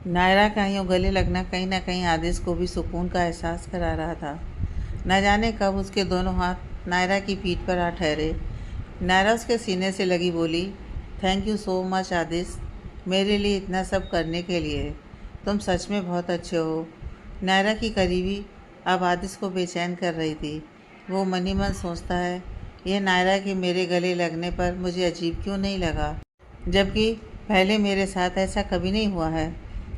नायरा का यूँ गले लगना कहीं न कहीं आदिश को भी सुकून का एहसास करा रहा था। न जाने कब उसके दोनों हाथ नायरा की पीठ पर आ ठहरे। नायरा उसके सीने से लगी बोली, थैंक यू सो मच आदिश, मेरे लिए इतना सब करने के लिए। तुम सच में बहुत अच्छे हो। नायरा की करीबी अब आदिश को बेचैन कर रही थी। वो मन ही मन सोचता है, यह नायरा के मेरे गले लगने पर मुझे अजीब क्यों नहीं लगा, जबकि पहले मेरे साथ ऐसा कभी नहीं हुआ है।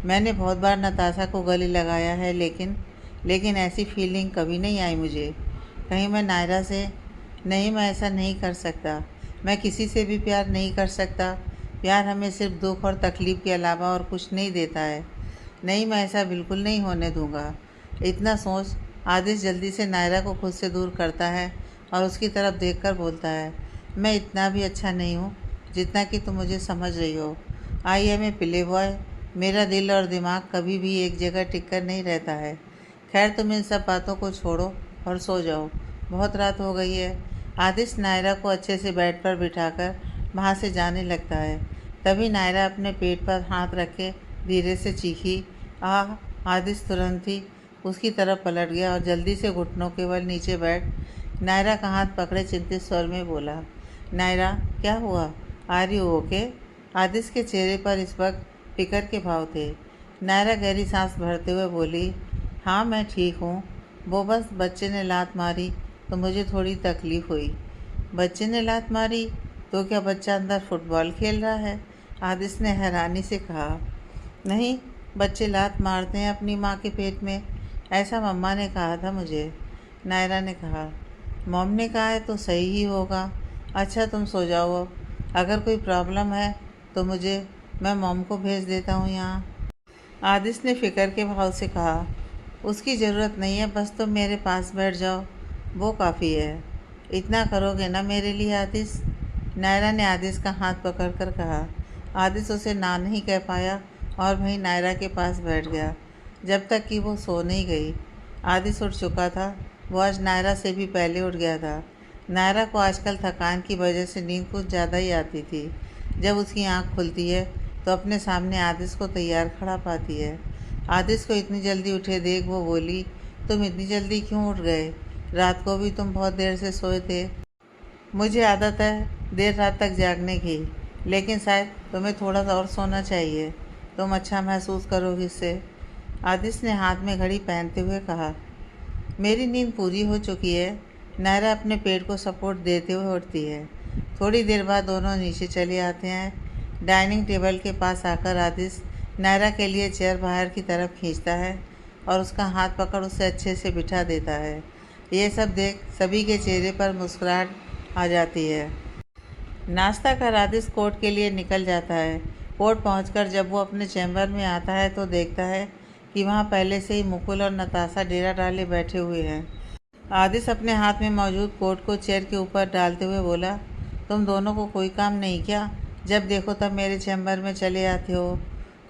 मैंने बहुत बार नताशा को गले लगाया है, लेकिन ऐसी फीलिंग कभी नहीं आई मुझे। कहीं मैं नायरा से नहीं, मैं ऐसा नहीं कर सकता। मैं किसी से भी प्यार नहीं कर सकता। प्यार हमें सिर्फ दुख और तकलीफ़ के अलावा और कुछ नहीं देता है। नहीं, मैं ऐसा बिल्कुल नहीं होने दूंगा। इतना सोच आदिश जल्दी से नायरा को खुद से दूर करता है और उसकी तरफ देखकर बोलता है, मैं इतना भी अच्छा नहीं हूँ जितना कि तुम मुझे समझ रही हो। I am a playboy. मेरा दिल और दिमाग कभी भी एक जगह टिक कर नहीं रहता है। खैर, तुम इन सब बातों को छोड़ो और सो जाओ, बहुत रात हो गई है। आदिश नायरा को अच्छे से बेड पर बिठाकर वहाँ से जाने लगता है। तभी नायरा अपने पेट पर हाथ रख के धीरे से चीखी। आह! आदिश तुरंत ही उसकी तरफ पलट गया और जल्दी से घुटनों के बल नीचे बैठ नायरा का हाथ पकड़े चिंतित स्वर में बोला, नायरा, क्या हुआ? Are you okay? आदिश के चेहरे पर इस वक्त फिक्र के भाव थे। नायरा गहरी सांस भरते हुए बोली, हाँ मैं ठीक हूँ। वो बस बच्चे ने लात मारी तो मुझे थोड़ी तकलीफ़ हुई। बच्चे ने लात मारी? तो क्या बच्चा अंदर फुटबॉल खेल रहा है? आदिश ने हैरानी से कहा। नहीं, बच्चे लात मारते हैं अपनी माँ के पेट में, ऐसा मम्मा ने कहा था मुझे। नायरा ने कहा। मॉम ने कहा है तो सही ही होगा। अच्छा, तुम सो जाओ अब। अगर कोई प्रॉब्लम है तो मैं मॉम को भेज देता हूँ यहाँ। आदिश ने फिक्र के भाव से कहा, उसकी ज़रूरत नहीं है, बस तुम मेरे पास बैठ जाओ, वो काफ़ी है। इतना करोगे ना मेरे लिए आदिश? नायरा ने आदिश का हाथ पकड़कर कहा। आदिश उसे ना नहीं कह पाया और वहीं नायरा के पास बैठ गया जब तक कि वो सो नहीं गई। आदिश उठ चुका था। वो आज नायरा से भी पहले उठ गया था। नायरा को आजकल थकान की वजह से नींद कुछ ज़्यादा ही आती थी। जब उसकी आँख खुलती है तो अपने सामने आदिश को तैयार खड़ा पाती है। आदिश को इतनी जल्दी उठे देख वो बोली, तुम इतनी जल्दी क्यों उठ गए? रात को भी तुम बहुत देर से सोए थे। मुझे आदत है देर रात तक जागने की, लेकिन शायद तुम्हें थोड़ा सा और सोना चाहिए। तुम अच्छा महसूस करोगी इससे। आदिश ने हाथ में घड़ी पहनते हुए कहा। मेरी नींद पूरी हो चुकी है। नायरा अपने पेट को सपोर्ट देते हुए उठती है। थोड़ी देर बाद दोनों नीचे चले आते हैं। डाइनिंग टेबल के पास आकर आदिश नायरा के लिए चेयर बाहर की तरफ खींचता है और उसका हाथ पकड़ उसे अच्छे से बिठा देता है। ये सब देख सभी के चेहरे पर मुस्कुराहट आ जाती है। नाश्ता कर आदिश कोर्ट के लिए निकल जाता है। कोर्ट पहुंचकर जब वो अपने चैम्बर में आता है तो देखता है कि वहाँ पहले से ही मुकुल और नताशा डेरा डाले बैठे हुए हैं। आदिश अपने हाथ में मौजूद कोट को चेयर के ऊपर डालते हुए बोला, तुम दोनों को कोई काम नहीं क्या? जब देखो तब मेरे चैम्बर में चले आते हो।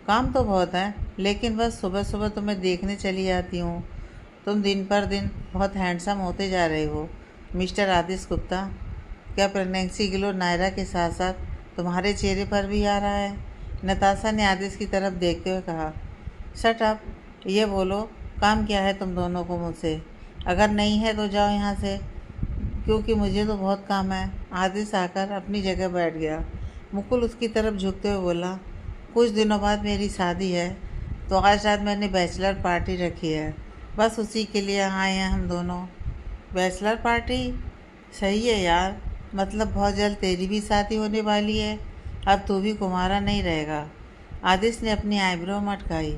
काम तो बहुत है, लेकिन बस सुबह सुबह तुम्हें देखने चली आती हूँ। तुम दिन पर दिन बहुत हैंडसम होते जा रहे हो मिस्टर आदिश गुप्ता। क्या प्रेगनेंसी ग्लो नायरा के साथ साथ तुम्हारे चेहरे पर भी आ रहा है? नताशा ने आदिश की तरफ देखते हुए कहा। शट अप, ये बोलो, काम क्या है तुम दोनों को मुझसे? अगर नहीं है तो जाओ यहाँ से, क्योंकि मुझे तो बहुत काम है। आदिश आकर अपनी जगह बैठ गया। मुकुल उसकी तरफ झुकते हुए बोला, कुछ दिनों बाद मेरी शादी है, तो आज रात मैंने बैचलर पार्टी रखी है, बस उसी के लिए आए हैं हम दोनों। Bachelor party? सही है यार, मतलब बहुत जल्द तेरी भी शादी होने वाली है। अब तू भी कुंवारा नहीं रहेगा। आदिश ने अपनी आईब्रो मटकाई।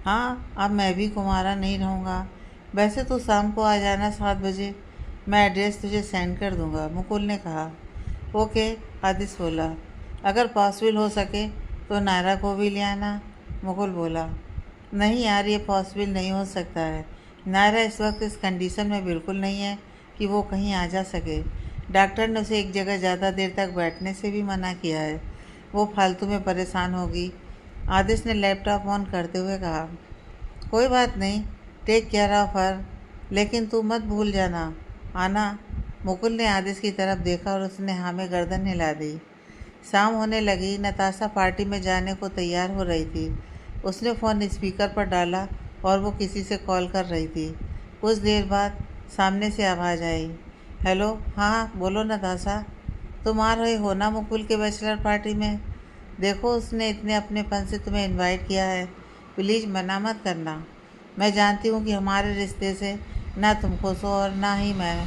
हाँ, अब मैं भी कुंवारा नहीं रहूँगा। वैसे तो शाम को आ जाना 7 बजे, मैं एड्रेस तुझे सेंड कर दूँगा, मुकुल ने कहा। ओके, आदिश बोला। अगर पॉसिबल हो सके तो नायरा को भी ले आना, मुकुल बोला। नहीं यार, ये पॉसिबल नहीं हो सकता है। नायरा इस वक्त इस कंडीशन में बिल्कुल नहीं है कि वो कहीं आ जा सके। डॉक्टर ने उसे एक जगह ज़्यादा देर तक बैठने से भी मना किया है। वो फालतू में परेशान होगी। आदिश ने लैपटॉप ऑन करते हुए कहा। कोई बात नहीं, टेक केयर ऑफ हर, लेकिन तू मत भूल जाना आना। मुकुल ने आदिश की तरफ देखा और उसने हाँ में गर्दन हिला दी। शाम होने लगी। नताशा पार्टी में जाने को तैयार हो रही थी। उसने फ़ोन स्पीकर पर डाला और वो किसी से कॉल कर रही थी। कुछ देर बाद सामने से आवाज़ आई, हेलो, हाँ बोलो नताशा, तुम आ रहे हो ना मुकुल के बैचलर पार्टी में? देखो उसने इतने अपनेपन से तुम्हें इनवाइट किया है, प्लीज़ मना मत करना। मैं जानती हूँ कि हमारे रिश्ते से ना तुम खुश हो और ना ही मैं,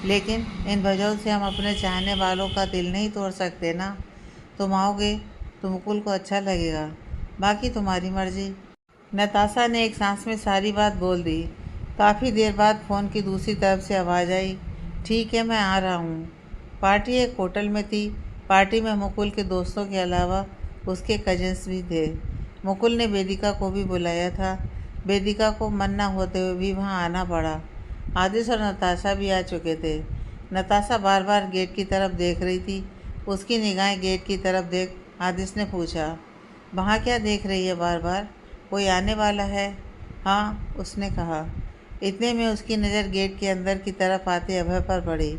लेकिन इन वजहों से हम अपने चाहने वालों का दिल नहीं तोड़ सकते ना। तुम आओगे तो मुकुल को अच्छा लगेगा, बाकी तुम्हारी मर्जी। नताशा ने एक सांस में सारी बात बोल दी। काफ़ी देर बाद फ़ोन की दूसरी तरफ से आवाज़ आई, ठीक है मैं आ रहा हूँ। पार्टी एक होटल में थी। पार्टी में मुकुल के दोस्तों के अलावा उसके कजिन्स भी थे। मुकुल ने वेदिका को भी बुलाया था। वेदिका को मन न होते हुए भी वहाँ आना पड़ा। आदिश और नताशा भी आ चुके थे। नताशा बार बार गेट की तरफ देख रही थी। उसकी निगाहें गेट की तरफ देख आदिश ने पूछा, वहाँ क्या देख रही है बार बार, कोई आने वाला है? हाँ, उसने कहा। इतने में उसकी नज़र गेट के अंदर की तरफ आते अभय पर पड़ी।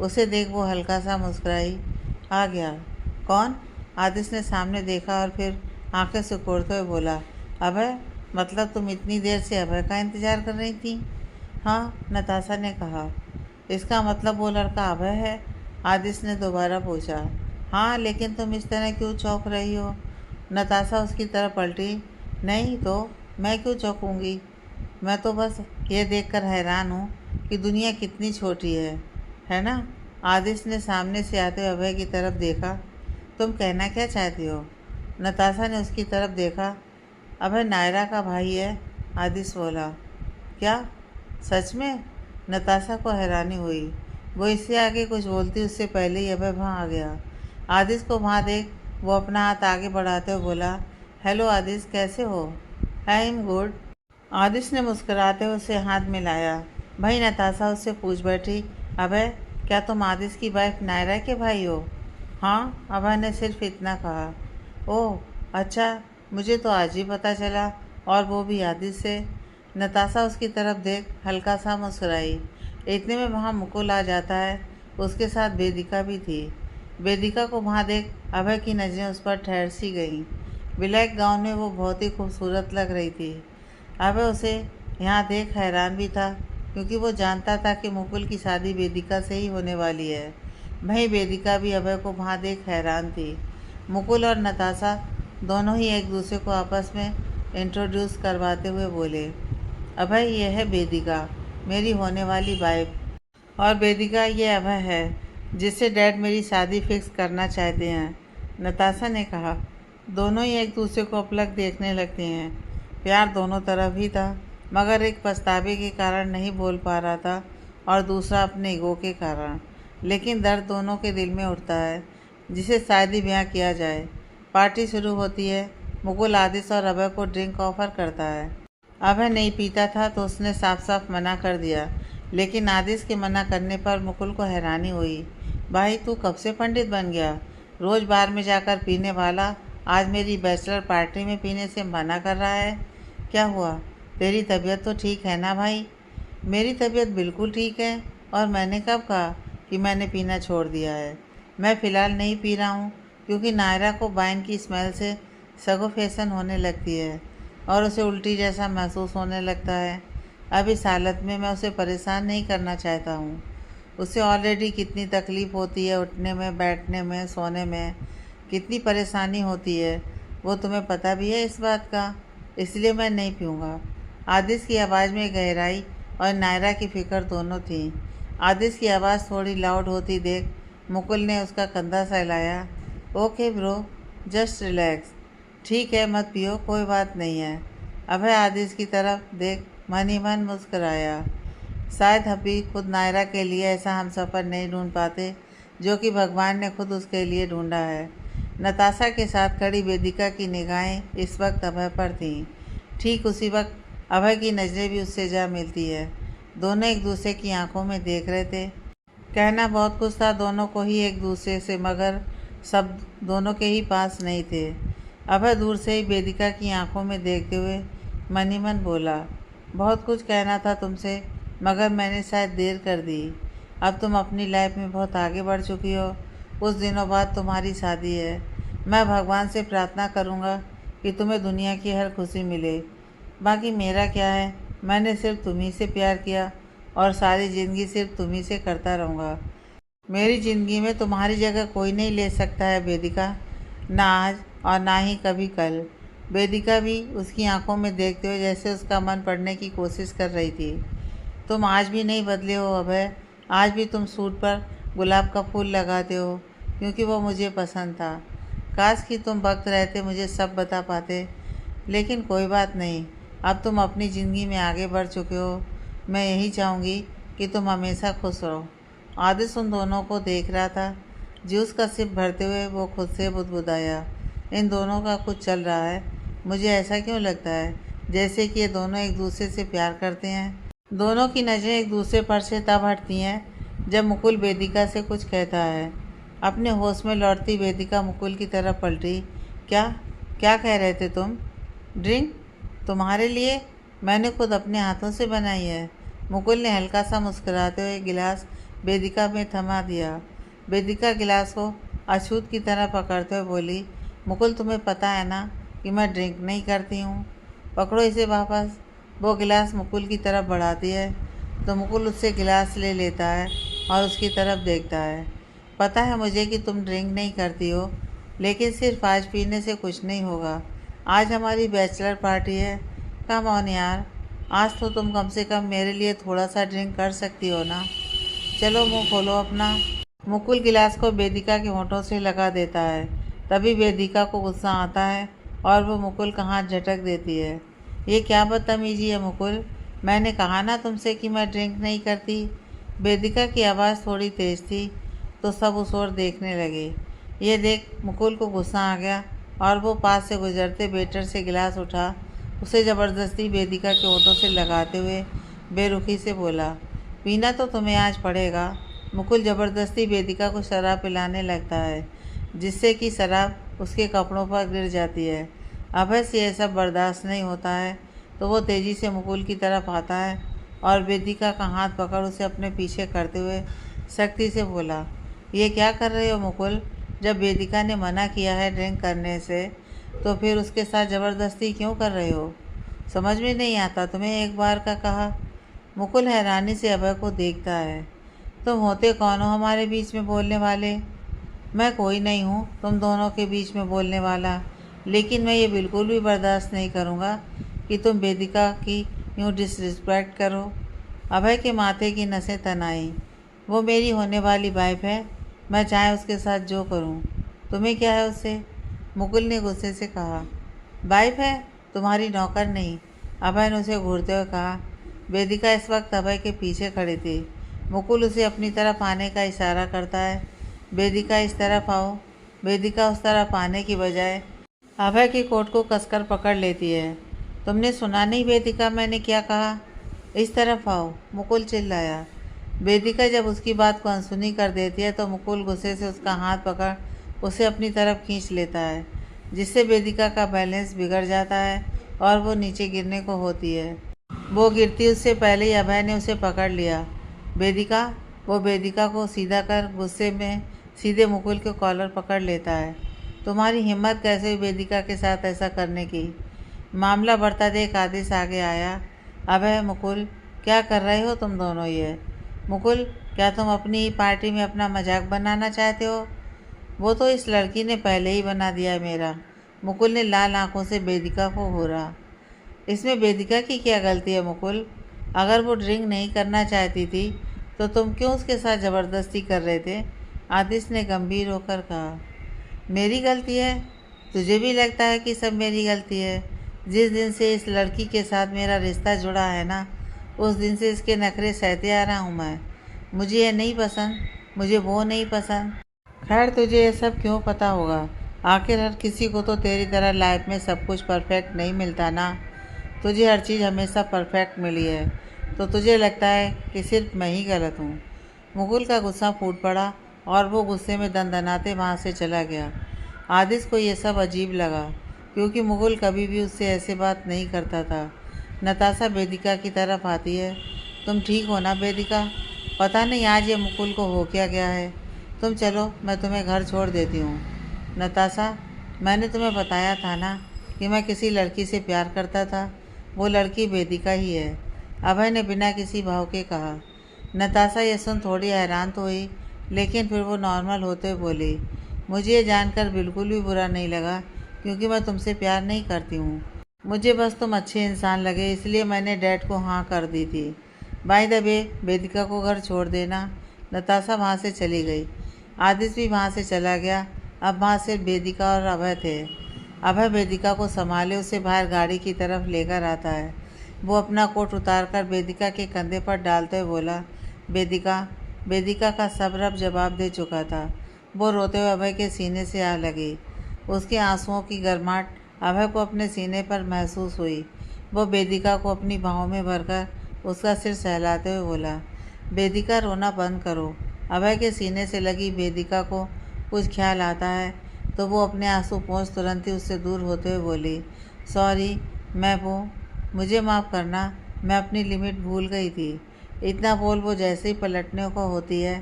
उसे देख वो हल्का सा मुस्कुराई। आ गया। कौन? आदिश ने सामने देखा और फिर आंखें सिकोड़ते हुए बोला, अभय, मतलब तुम इतनी देर से अभय का इंतज़ार कर रही थी? हाँ, नताशा ने कहा। इसका मतलब वो लड़का अभय है? आदिश ने दोबारा पूछा। हाँ, लेकिन तुम इस तरह क्यों चौंक रही हो? नताशा उसकी तरफ पलटी। नहीं तो मैं क्यों चौंकूंगी? मैं तो बस ये देखकर हैरान हूँ कि दुनिया कितनी छोटी है ना? आदिश ने सामने से आते हुए अभय की तरफ देखा। तुम कहना क्या चाहती हो? नताशा ने उसकी तरफ देखा। अभय नायरा का भाई है, आदिश बोला। क्या? सच में? नताशा को हैरानी हुई। वो इससे आगे कुछ बोलती उससे पहले ही अभय वहाँ आ गया। आदिश को वहाँ देख वो अपना हाथ आगे बढ़ाते हुए बोला, हेलो आदिश, कैसे हो? I am good. आदिश ने मुस्कुराते हुए उसे हाथ मिलाया। भाई, नताशा उससे पूछ बैठी, अभय, क्या तुम आदिश की वाइफ नायरा के भाई हो? हाँ, अभय ने सिर्फ इतना कहा। ओह अच्छा, मुझे तो आज ही पता चला, और वो भी आदिश से। नताशा उसकी तरफ देख हल्का सा मुस्कुराई। इतने में वहाँ मुकुल आ जाता है। उसके साथ वेदिका भी थी। वेदिका को वहाँ देख अभय की नज़रें उस पर ठहर सी गईं। ब्लैक गाउन में वो बहुत ही खूबसूरत लग रही थी। अभय उसे यहाँ देख हैरान भी था, क्योंकि वो जानता था कि मुकुल की शादी वेदिका से ही होने वाली है। वहीं वेदिका भी अभय को वहाँ देख हैरान थी। मुकुल और नताशा दोनों ही एक दूसरे को आपस में इंट्रोड्यूस करवाते हुए बोले, अभय, ये है वेदिका, मेरी होने वाली वाइफ, और वेदिका ये अभय है जिससे डैड मेरी शादी फिक्स करना चाहते हैं। नताशा ने कहा। दोनों ही एक दूसरे को अपलक देखने लगते हैं। प्यार दोनों तरफ ही था, मगर एक पछतावे के कारण नहीं बोल पा रहा था और दूसरा अपने ईगो के कारण। लेकिन दर्द दोनों के दिल में उठता है, जिसे शायद ही ब्याह किया जाए। पार्टी शुरू होती है। मुकुल आदिश और अभय को ड्रिंक ऑफर करता है। अभय नहीं पीता था तो उसने साफ साफ मना कर दिया, लेकिन आदिश के मना करने पर मुकुल को हैरानी हुई। भाई, तू कब से पंडित बन गया? रोज़ बार में जाकर पीने वाला आज मेरी बैचलर पार्टी में पीने से मना कर रहा है। क्या हुआ? तेरी तबीयत तो ठीक है ना भाई? मेरी तबीयत बिल्कुल ठीक है, और मैंने कब कहा कि मैंने पीना छोड़ दिया है? मैं फ़िलहाल नहीं पी रहा हूँ, क्योंकि नायरा को वाइन की स्मेल से सगोफेशन होने लगती है और उसे उल्टी जैसा महसूस होने लगता है। अब इस हालत में मैं उसे परेशान नहीं करना चाहता हूँ। उसे ऑलरेडी कितनी तकलीफ़ होती है, उठने में, बैठने में, सोने में कितनी परेशानी होती है, वो तुम्हें पता भी है इस बात का। इसलिए मैं नहीं पीऊँगा। आदिश की आवाज़ में गहराई और नायरा की फ़िक्र दोनों थी। आदिश की आवाज़ थोड़ी लाउड होती देख मुकुल ने उसका कंधा सहलाया। Okay bro, just relax. ठीक है, मत पियो, कोई बात नहीं है। अभय आदिश की तरफ देख मन ही मन मुस्कराया। शायद हबी खुद नायरा के लिए ऐसा हमसफ़र नहीं ढूंढ पाते जो कि भगवान ने खुद उसके लिए ढूंढा है। नताशा के साथ खड़ी वेदिका की निगाहें इस वक्त अभय पर थीं। ठीक उसी वक्त अभय की नज़रें भी उससे जा मिलती है। दोनों एक दूसरे की आंखों में देख रहे थे। कहना बहुत कुछ था दोनों को ही एक दूसरे से, मगर सब दोनों के ही पास नहीं थे। अभय दूर से ही वेदिका की आंखों में देखते हुए मन ही मन बोला, बहुत कुछ कहना था तुमसे, मगर मैंने शायद देर कर दी। अब तुम अपनी लाइफ में बहुत आगे बढ़ चुकी हो। कुछ दिनों बाद तुम्हारी शादी है। मैं भगवान से प्रार्थना करूँगा कि तुम्हें दुनिया की हर खुशी मिले। बाकी मेरा क्या है, मैंने सिर्फ तुम्ही से प्यार किया और सारी ज़िंदगी सिर्फ तुम्ही से करता रहूँगा। मेरी ज़िंदगी में तुम्हारी जगह कोई नहीं ले सकता है वेदिका, ना आज और ना ही कभी कल। वेदिका भी उसकी आंखों में देखते हुए जैसे उसका मन पढ़ने की कोशिश कर रही थी। तुम आज भी नहीं बदले हो अभय, आज भी तुम सूट पर गुलाब का फूल लगाते हो क्योंकि वो मुझे पसंद था। काश कि तुम वक्त रहते मुझे सब बता पाते, लेकिन कोई बात नहीं, अब तुम अपनी ज़िंदगी में आगे बढ़ चुके हो। मैं यही चाहूँगी कि तुम हमेशा खुश रहो। आदिश उन दोनों को देख रहा था। जूस का सिप भरते हुए वो खुद से बुदबुदाया, इन दोनों का कुछ चल रहा है। मुझे ऐसा क्यों लगता है जैसे कि ये दोनों एक दूसरे से प्यार करते हैं। दोनों की नज़रें एक दूसरे पर से तब हटती हैं जब मुकुल वेदिका से कुछ कहता है। अपने होश में लौटती वेदिका मुकुल की तरफ पलटी। क्या क्या कह रहे थे तुम? ड्रिंक? तुम्हारे लिए? मैंने खुद अपने हाथों से बनाई है। मुकुल ने हल्का सा मुस्कुराते हुए गिलास वेदिका में थमा दिया। वेदिका गिलास को अछूत की तरह पकड़ते हुए बोली, मुकुल तुम्हें पता है ना कि मैं ड्रिंक नहीं करती हूँ। पकड़ो इसे वापस। वो गिलास मुकुल की तरफ बढ़ाती है तो मुकुल उससे गिलास ले लेता है और उसकी तरफ देखता है। पता है मुझे कि तुम ड्रिंक नहीं करती हो, लेकिन सिर्फ आज पीने से कुछ नहीं होगा। आज हमारी बैचलर पार्टी है। कम ऑन यार, आज तो तुम कम से कम मेरे लिए थोड़ा सा ड्रिंक कर सकती हो ना। चलो मुंह खोलो अपना। मुकुल गिलास को वेदिका के होंठों से लगा देता है। तभी वेदिका को गुस्सा आता है और वो मुकुल का हाथ झटक देती है। ये क्या बदतमीजी है मुकुल, मैंने कहा ना तुमसे कि मैं ड्रिंक नहीं करती। वेदिका की आवाज़ थोड़ी तेज़ थी तो सब उस ओर देखने लगे। ये देख मुकुल को गुस्सा आ गया और वो पास से गुजरते वेटर से गिलास उठा, उसे ज़बरदस्ती वेदिका के होठों से लगाते हुए बेरुखी से बोला, पीना तो तुम्हें आज पड़ेगा। मुकुल ज़बरदस्ती वेदिका को शराब पिलाने लगता है, जिससे कि शराब उसके कपड़ों पर गिर जाती है। अभय से यह सब बर्दाश्त नहीं होता है तो वो तेज़ी से मुकुल की तरफ आता है और वेदिका का हाथ पकड़ उसे अपने पीछे करते हुए सख्ती से बोला, ये क्या कर रहे हो मुकुल? जब वेदिका ने मना किया है ड्रिंक करने से तो फिर उसके साथ ज़बरदस्ती क्यों कर रहे हो? समझ में नहीं आता तुम्हें एक बार का कहा। मुकुल हैरानी से अभय को देखता है। तुम होते कौन हो हमारे बीच में बोलने वाले? मैं कोई नहीं हूँ तुम दोनों के बीच में बोलने वाला, लेकिन मैं ये बिल्कुल भी बर्दाश्त नहीं करूँगा कि तुम वेदिका की यूँ डिसरिस्पेक्ट करो। अभय के माथे की नसें तनाई। वो मेरी होने वाली वाइफ है, मैं चाहे उसके साथ जो करूँ। तुम्हें क्या है उससे? मुकुल ने गुस्से से कहा। वाइफ है, तुम्हारी नौकर नहीं, अभय ने उसे घूरते हुए कहा। वेदिका इस वक्त अभय के पीछे खड़ी थी। मुकुल उसे अपनी तरफ आने का इशारा करता है। वेदिका इस तरफ आओ। वेदिका उस तरफ आने की बजाय अभय के कोट को कसकर पकड़ लेती है। तुमने सुना नहीं वेदिका, मैंने क्या कहा? इस तरफ आओ, मुकुल चिल्लाया। वेदिका जब उसकी बात को अनसुनी कर देती है तो मुकुल गुस्से से उसका हाथ पकड़ उसे अपनी तरफ खींच लेता है, जिससे वेदिका का बैलेंस बिगड़ जाता है और वो नीचे गिरने को होती है। वो गिरती उससे पहले ही अभय ने उसे पकड़ लिया। वेदिका, वो वेदिका को सीधा कर गुस्से में सीधे मुकुल के कॉलर पकड़ लेता है। तुम्हारी हिम्मत कैसे हुई वेदिका के साथ ऐसा करने की? मामला बढ़ता देख आदेश आगे आया। अभय, मुकुल, क्या कर रहे हो तुम दोनों ये? मुकुल, क्या तुम अपनी ही पार्टी में अपना मजाक बनाना चाहते हो? वो तो इस लड़की ने पहले ही बना दिया है मेरा। मुकुल ने लाल आंखों से वेदिका को घूरा। इसमें वेदिका की क्या गलती है मुकुल? अगर वो ड्रिंक नहीं करना चाहती थी तो तुम क्यों उसके साथ ज़बरदस्ती कर रहे थे? आतिश ने गंभीर होकर कहा। मेरी गलती है? तुझे भी लगता है कि सब मेरी गलती है? जिस दिन से इस लड़की के साथ मेरा रिश्ता जुड़ा है ना, उस दिन से इसके नखरे सहते आ रहा हूँ मैं। मुझे ये नहीं पसंद, मुझे वो नहीं पसंद। खैर तुझे ये सब क्यों पता होगा? आखिर हर किसी को तो तेरी तरह लाइफ में सब कुछ परफेक्ट नहीं मिलता ना। तुझे हर चीज़ हमेशा परफेक्ट मिली है तो तुझे लगता है कि सिर्फ मैं ही गलत हूँ। मुकुल का गुस्सा फूट पड़ा और वो गुस्से में दनदनाते वहाँ से चला गया। आदिश को ये सब अजीब लगा क्योंकि मुकुल कभी भी उससे ऐसे बात नहीं करता था। नताशा वेदिका की तरफ आती है। तुम ठीक हो ना वेदिका? पता नहीं आज ये मुकुल को हो क्या गया है। तुम चलो, मैं तुम्हें घर छोड़ देती हूँ। नताशा, मैंने तुम्हें बताया था ना कि मैं किसी लड़की से प्यार करता था। वो लड़की वेदिका ही है, अभय ने बिना किसी भाव के कहा। नताशा ये सुन थोड़ी हैरान तो हुई, लेकिन फिर वो नॉर्मल होते हुए बोली, मुझे ये जानकर बिल्कुल भी बुरा नहीं लगा, क्योंकि मैं तुमसे प्यार नहीं करती हूँ। मुझे बस तुम अच्छे इंसान लगे, इसलिए मैंने डैड को हाँ कर दी थी। बाय द वे, वेदिका को घर छोड़ देना। नताशा वहाँ से चली गई। आदिश भी वहाँ से चला गया। अब वहाँ सिर्फ वेदिका और अभय थे। अभय वेदिका को संभाले उसे बाहर गाड़ी की तरफ लेकर आता है। वो अपना कोट उतारकर वेदिका के कंधे पर डालते हुए बोला, वेदिका। वेदिका का सब्र अब जवाब दे चुका था। वो रोते हुए अभय के सीने से आ लगी। उसके आंसुओं की गर्माहट अभय को अपने सीने पर महसूस हुई। वो वेदिका को अपनी बाहों में भरकर उसका सिर सहलाते हुए बोला, वेदिका रोना बंद करो। अभय के सीने से लगी वेदिका को कुछ ख्याल आता है तो वो अपने आंसू पोंछ तुरंत ही उससे दूर होते हुए बोली, सॉरी, मुझे माफ़ करना, मैं अपनी लिमिट भूल गई थी। इतना बोल वो जैसे ही पलटने को होती है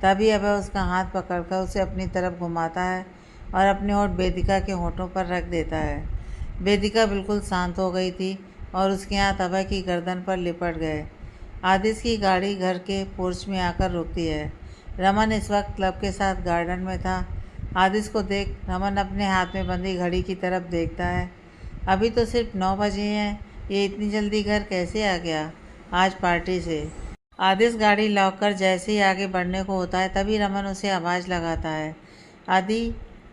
तभी अभय उसका हाथ पकड़कर उसे अपनी तरफ घुमाता है और अपने होंठ वेदिका के होंठों पर रख देता है। वेदिका बिल्कुल शांत हो गई थी और उसके हाथ अभय की गर्दन पर लिपट गए। आदिश की गाड़ी घर के पोर्च में आकर रुकती है। रमन इस वक्त क्लब के साथ गार्डन में था। आदिश को देख रमन अपने हाथ में बंधी घड़ी की तरफ देखता है। अभी तो सिर्फ 9 बजे हैं, ये इतनी जल्दी घर कैसे आ गया आज पार्टी से। आदिश गाड़ी लॉक कर जैसे ही आगे बढ़ने को होता है तभी रमन उसे आवाज़ लगाता है,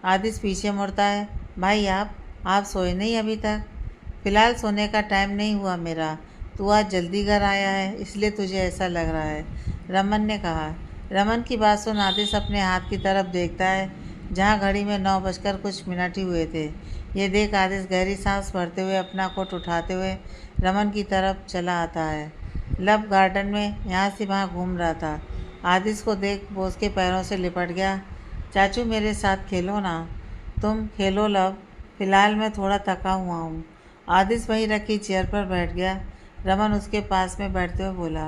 आदिश पीछे मुड़ता है, भाई आप सोए नहीं अभी तक? फ़िलहाल सोने का टाइम नहीं हुआ मेरा, तू आज जल्दी घर आया है इसलिए तुझे ऐसा लग रहा है, रमन ने कहा। रमन की बात सुन आदिश अपने हाथ की तरफ देखता है जहाँ घड़ी में 9 बजकर कुछ मिनट ही हुए थे। ये देख आदिश गहरी सांस भरते हुए अपना कोट उठाते हुए रमन की तरफ चला आता है। लव गार्डन में यहाँ से वहाँ घूम रहा था। आदिश को देख वो उसके पैरों से लिपट गया। चाचू मेरे साथ खेलो ना। तुम खेलो लव, फ़िलहाल मैं थोड़ा थका हुआ हूँ। आदिश वहीं रखी चेयर पर बैठ गया। रमन उसके पास में बैठते हुए बोला,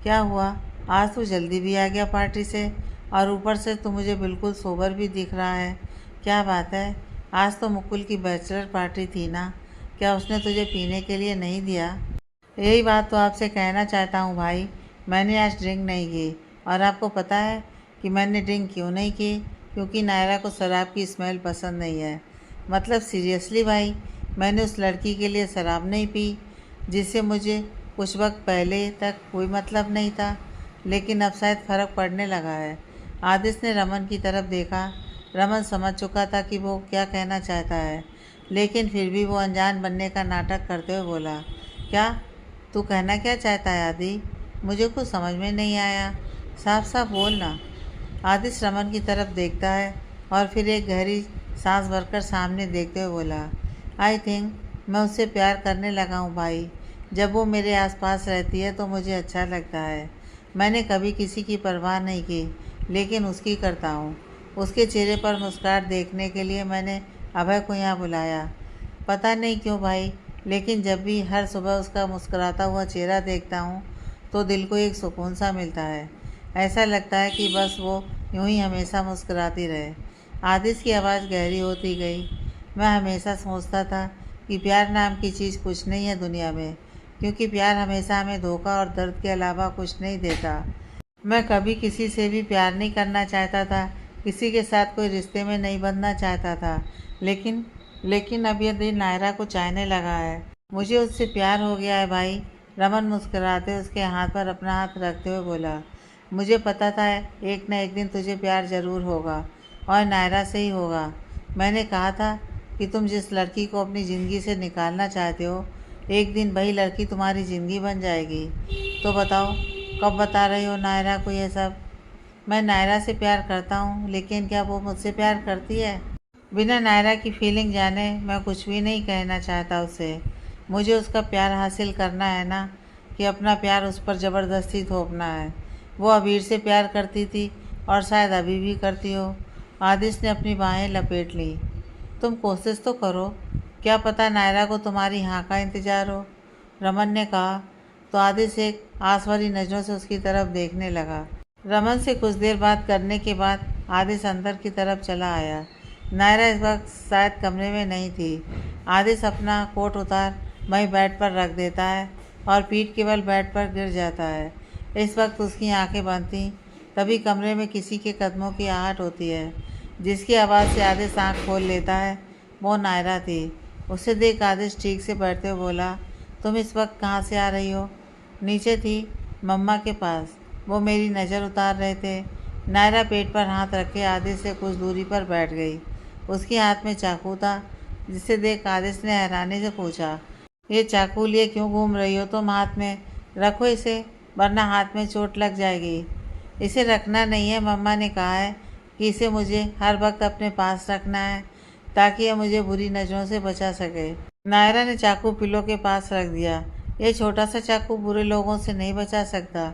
क्या हुआ, आज तू जल्दी भी आ गया पार्टी से, और ऊपर से तू मुझे बिल्कुल सोबर भी दिख रहा है। क्या बात है, आज तो मुकुल की बैचलर पार्टी थी ना, क्या उसने तुझे पीने के लिए नहीं दिया? यही बात तो आपसे कहना चाहता हूँ भाई, मैंने आज ड्रिंक नहीं की। और आपको पता है कि मैंने ड्रिंक क्यों नहीं की? क्योंकि नायरा को शराब की स्मेल पसंद नहीं है। मतलब सीरियसली भाई, मैंने उस लड़की के लिए शराब नहीं पी जिससे मुझे कुछ वक्त पहले तक कोई मतलब नहीं था, लेकिन अब शायद फ़र्क पड़ने लगा है। आदिश ने रमन की तरफ देखा। रमन समझ चुका था कि वो क्या कहना चाहता है, लेकिन फिर भी वो अनजान बनने का नाटक करते हुए बोला, क्या तू कहना क्या चाहता है आदि? मुझे कुछ समझ में नहीं आया, साफ साफ बोल ना। आदिश रमन की तरफ देखता है और फिर एक गहरी सांस भरकर सामने देखते हुए बोला, आई थिंक मैं उससे प्यार करने लगा हूँ भाई। जब वो मेरे आसपास रहती है तो मुझे अच्छा लगता है। मैंने कभी किसी की परवाह नहीं की, लेकिन उसकी करता हूँ। उसके चेहरे पर मुस्कुराहट देखने के लिए मैंने अभय को यहाँ बुलाया। पता नहीं क्यों भाई, लेकिन जब भी हर सुबह उसका मुस्कुराता हुआ चेहरा देखता हूँ तो दिल को एक सुकून सा मिलता है। ऐसा लगता है कि बस वो यूं ही हमेशा मुस्कुराती रहे। आदिश की आवाज़ गहरी होती गई। मैं हमेशा सोचता था कि प्यार नाम की चीज़ कुछ नहीं है दुनिया में, क्योंकि प्यार हमेशा हमें धोखा और दर्द के अलावा कुछ नहीं देता। मैं कभी किसी से भी प्यार नहीं करना चाहता था, किसी के साथ कोई रिश्ते में नहीं बंधना चाहता था, लेकिन अब ये दिन नायरा को चाहने लगा है। मुझे उससे प्यार हो गया है भाई। रमन मुस्कुराते उसके हाथ पर अपना हाथ रखते हुए बोला, मुझे पता था एक न एक दिन तुझे प्यार ज़रूर होगा, और नायरा से ही होगा। मैंने कहा था कि तुम जिस लड़की को अपनी ज़िंदगी से निकालना चाहते हो, एक दिन वही लड़की तुम्हारी ज़िंदगी बन जाएगी। तो बताओ, कब बता रहे हो नायरा को ये सब? मैं नायरा से प्यार करता हूँ, लेकिन क्या वो मुझसे प्यार करती है? बिना नायरा की फीलिंग जाने मैं कुछ भी नहीं कहना चाहता उसे। मुझे उसका प्यार हासिल करना है ना, कि अपना प्यार उस पर ज़बरदस्ती थोपना है। वो अबीर से प्यार करती थी और शायद अभी भी करती हो। आदिश ने अपनी बाहें लपेट ली। तुम कोशिश तो करो, क्या पता नायरा को तुम्हारी हाँ का इंतज़ार हो, रमन ने कहा। तो आदिश एक आस भरी नज़रों से उसकी तरफ देखने लगा। रमन से कुछ देर बात करने के बाद आदिश अंदर की तरफ चला आया। नायरा इस वक्त शायद कमरे में नहीं थी। आदिश अपना कोट उतार वहीं बेड पर रख देता है और पीठ केवल बेड पर गिर जाता है। इस वक्त उसकी आंखें बंद थीं। तभी कमरे में किसी के कदमों की आहट होती है, जिसकी आवाज़ से आदिश आँख खोल लेता है। वो नायरा थी। उसे देख आदिश ठीक से बैठते हुए बोला, तुम इस वक्त कहाँ से आ रही हो? नीचे थी, मम्मा के पास। वो मेरी नज़र उतार रहे थे। नायरा पेट पर हाथ रखे आदिश से कुछ दूरी पर बैठ गई। उसके हाथ में चाकू था, जिसे देख आदिश ने हैरानी से पूछा, ये चाकू लिए क्यों घूम रही हो तुम हाथ में? रखो इसे, वरना हाथ में चोट लग जाएगी। इसे रखना नहीं है, मम्मा ने कहा है कि इसे मुझे हर वक्त अपने पास रखना है ताकि यह मुझे बुरी नज़रों से बचा सके। नायरा ने चाकू पिलो के पास रख दिया। ये छोटा सा चाकू बुरे लोगों से नहीं बचा सकता,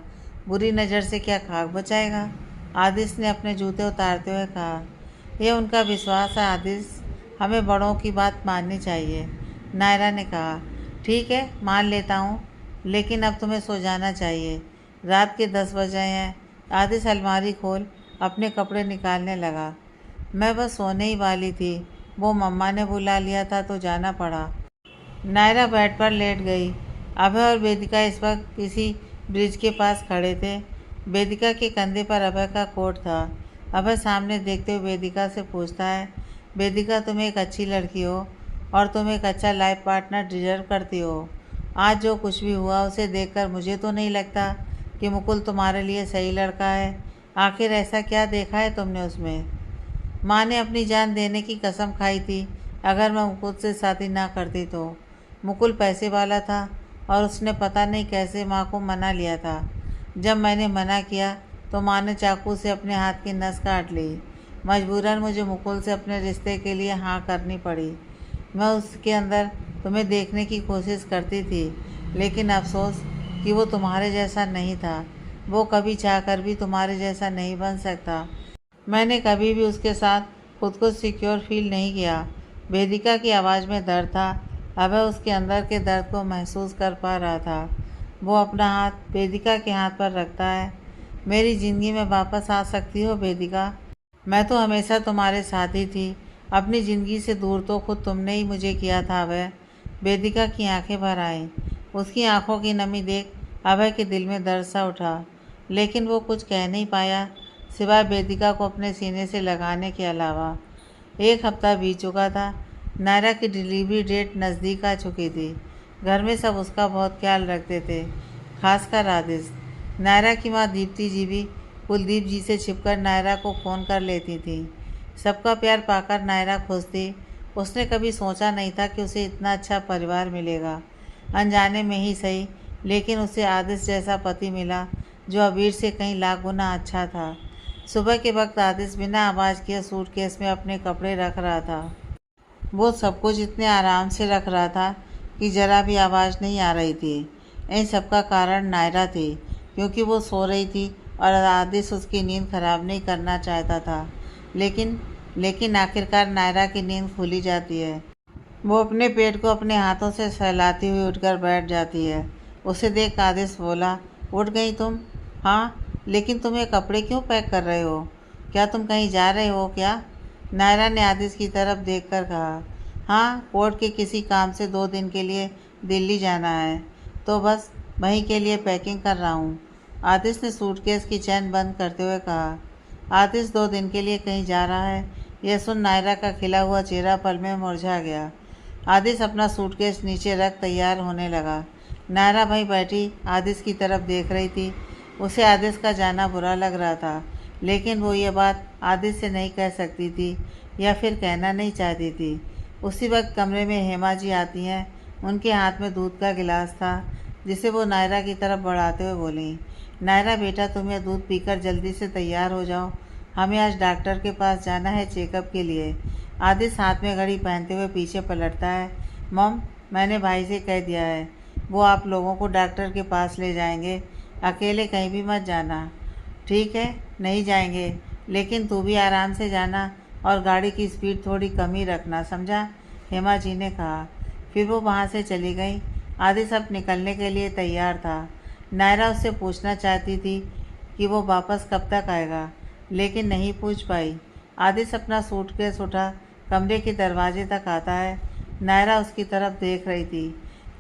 बुरी नज़र से क्या खाक बचाएगा? आदिश ने अपने जूते उतारते हुए कहा। यह उनका विश्वास है आदिश, हमें बड़ों की बात माननी चाहिए। नायरा ने कहा, ठीक है मान लेता हूँ, लेकिन अब तुम्हें सो जाना चाहिए। रात के 10 बजे हैं। आदिश अलमारी खोल अपने कपड़े निकालने लगा। मैं बस सोने ही वाली थी, वो मम्मा ने बुला लिया था तो जाना पड़ा। नायरा बेड पर लेट गई। अभय और वेदिका इस वक्त किसी ब्रिज के पास खड़े थे। वेदिका के कंधे पर अभय का कोट था। अभय सामने देखते हुए वेदिका से पूछता है, वेदिका तुम एक अच्छी लड़की हो और तुम एक अच्छा लाइफ पार्टनर डिजर्व करती हो। आज जो कुछ भी हुआ उसे देखकर मुझे तो नहीं लगता कि मुकुल तुम्हारे लिए सही लड़का है। आखिर ऐसा क्या देखा है तुमने उसमें? माँ ने अपनी जान देने की कसम खाई थी अगर मैं मुकुल से शादी ना करती तो। मुकुल पैसे वाला था और उसने पता नहीं कैसे माँ को मना लिया था। जब मैंने मना किया तो माँ ने चाकू से अपने हाथ की नस काट ली। मजबूरन मुझे मुकुल से अपने रिश्ते के लिए हाँ करनी पड़ी। मैं उसके अंदर तुम्हें देखने की कोशिश करती थी, लेकिन अफसोस कि वो तुम्हारे जैसा नहीं था। वो कभी चाहकर भी तुम्हारे जैसा नहीं बन सकता। मैंने कभी भी उसके साथ खुद को सिक्योर फील नहीं किया। वेदिका की आवाज़ में दर्द था। अभय उसके अंदर के दर्द को महसूस कर पा रहा था। वो अपना हाथ वेदिका के हाथ पर रखता है। मेरी ज़िंदगी में वापस आ सकती हो वेदिका? मैं तो हमेशा तुम्हारे साथ ही थी। अपनी ज़िंदगी से दूर तो खुद तुमने ही मुझे किया था अभय। वेदिका की आंखें भर आईं। उसकी आंखों की नमी देख अभय के दिल में दर्द सा उठा, लेकिन वो कुछ कह नहीं पाया सिवाय वेदिका को अपने सीने से लगाने के अलावा। 1 हफ्ता बीत चुका था। नायरा की डिलीवरी डेट नज़दीक आ चुकी थी। घर में सब उसका बहुत ख्याल रखते थे, खासकर आदिश। नायरा की माँ दीप्ति जी भी कुलदीप जी से छिपकर नायरा को फ़ोन कर लेती थी। सबका प्यार पाकर नायरा खुश थी। उसने कभी सोचा नहीं था कि उसे इतना अच्छा परिवार मिलेगा। अनजाने में ही सही, लेकिन उसे आदिश जैसा पति मिला जो अबीर से कहीं लाख गुना अच्छा था। सुबह के वक्त आदिश बिना आवाज़ किए सूटकेस में अपने कपड़े रख रहा था। वो सब कुछ इतने आराम से रख रहा था कि ज़रा भी आवाज़ नहीं आ रही थी। इन सब का कारण नायरा थी, क्योंकि वो सो रही थी और आदिश उसकी नींद खराब नहीं करना चाहता था। लेकिन आखिरकार नायरा की नींद खुली जाती है। वो अपने पेट को अपने हाथों से सहलाती हुई उठकर बैठ जाती है। उसे देख आदिश बोला, उठ गई तुम? हाँ, लेकिन तुम ये कपड़े क्यों पैक कर रहे हो? क्या तुम कहीं जा रहे हो क्या? नायरा ने आदिश की तरफ देखकर कहा। हाँ, कोर्ट के किसी काम से 2 दिन के लिए दिल्ली जाना है, तो बस वहीं के लिए पैकिंग कर रहा हूँ। आदिश ने सूटकेस की चैन बंद करते हुए कहा। आदिश 2 दिन के लिए कहीं जा रहा है, यह सुन नायरा का खिला हुआ चेहरा पल में मुरझा गया। आदिश अपना सूटकेस नीचे रख तैयार होने लगा। नायरा वहीं बैठी आदिश की तरफ देख रही थी। उसे आदिश का जाना बुरा लग रहा था, लेकिन वो ये बात आदिश से नहीं कह सकती थी या फिर कहना नहीं चाहती थी। उसी वक्त कमरे में हेमा जी आती हैं। उनके हाथ में दूध का गिलास था, जिसे वो नायरा की तरफ बढ़ाते हुए बोली, नायरा बेटा तुम यह दूध पीकर जल्दी से तैयार हो जाओ, हमें आज डॉक्टर के पास जाना है चेकअप के लिए। आदिश हाथ में घड़ी पहनते हुए पीछे पलटता है। मॉम, मैंने भाई से कह दिया है, वो आप लोगों को डॉक्टर के पास ले जाएंगे, अकेले कहीं भी मत जाना। ठीक है, नहीं जाएंगे, लेकिन तू भी आराम से जाना और गाड़ी की स्पीड थोड़ी कम ही रखना, समझा? हेमा जी ने कहा। फिर वो वहाँ से चली गई। आदिश अब निकलने के लिए तैयार था। नायरा उससे पूछना चाहती थी कि वो वापस कब तक आएगा, लेकिन नहीं पूछ पाई। आदिश अपना सूटकेस उठा कमरे के दरवाजे तक आता है। नायरा उसकी तरफ देख रही थी।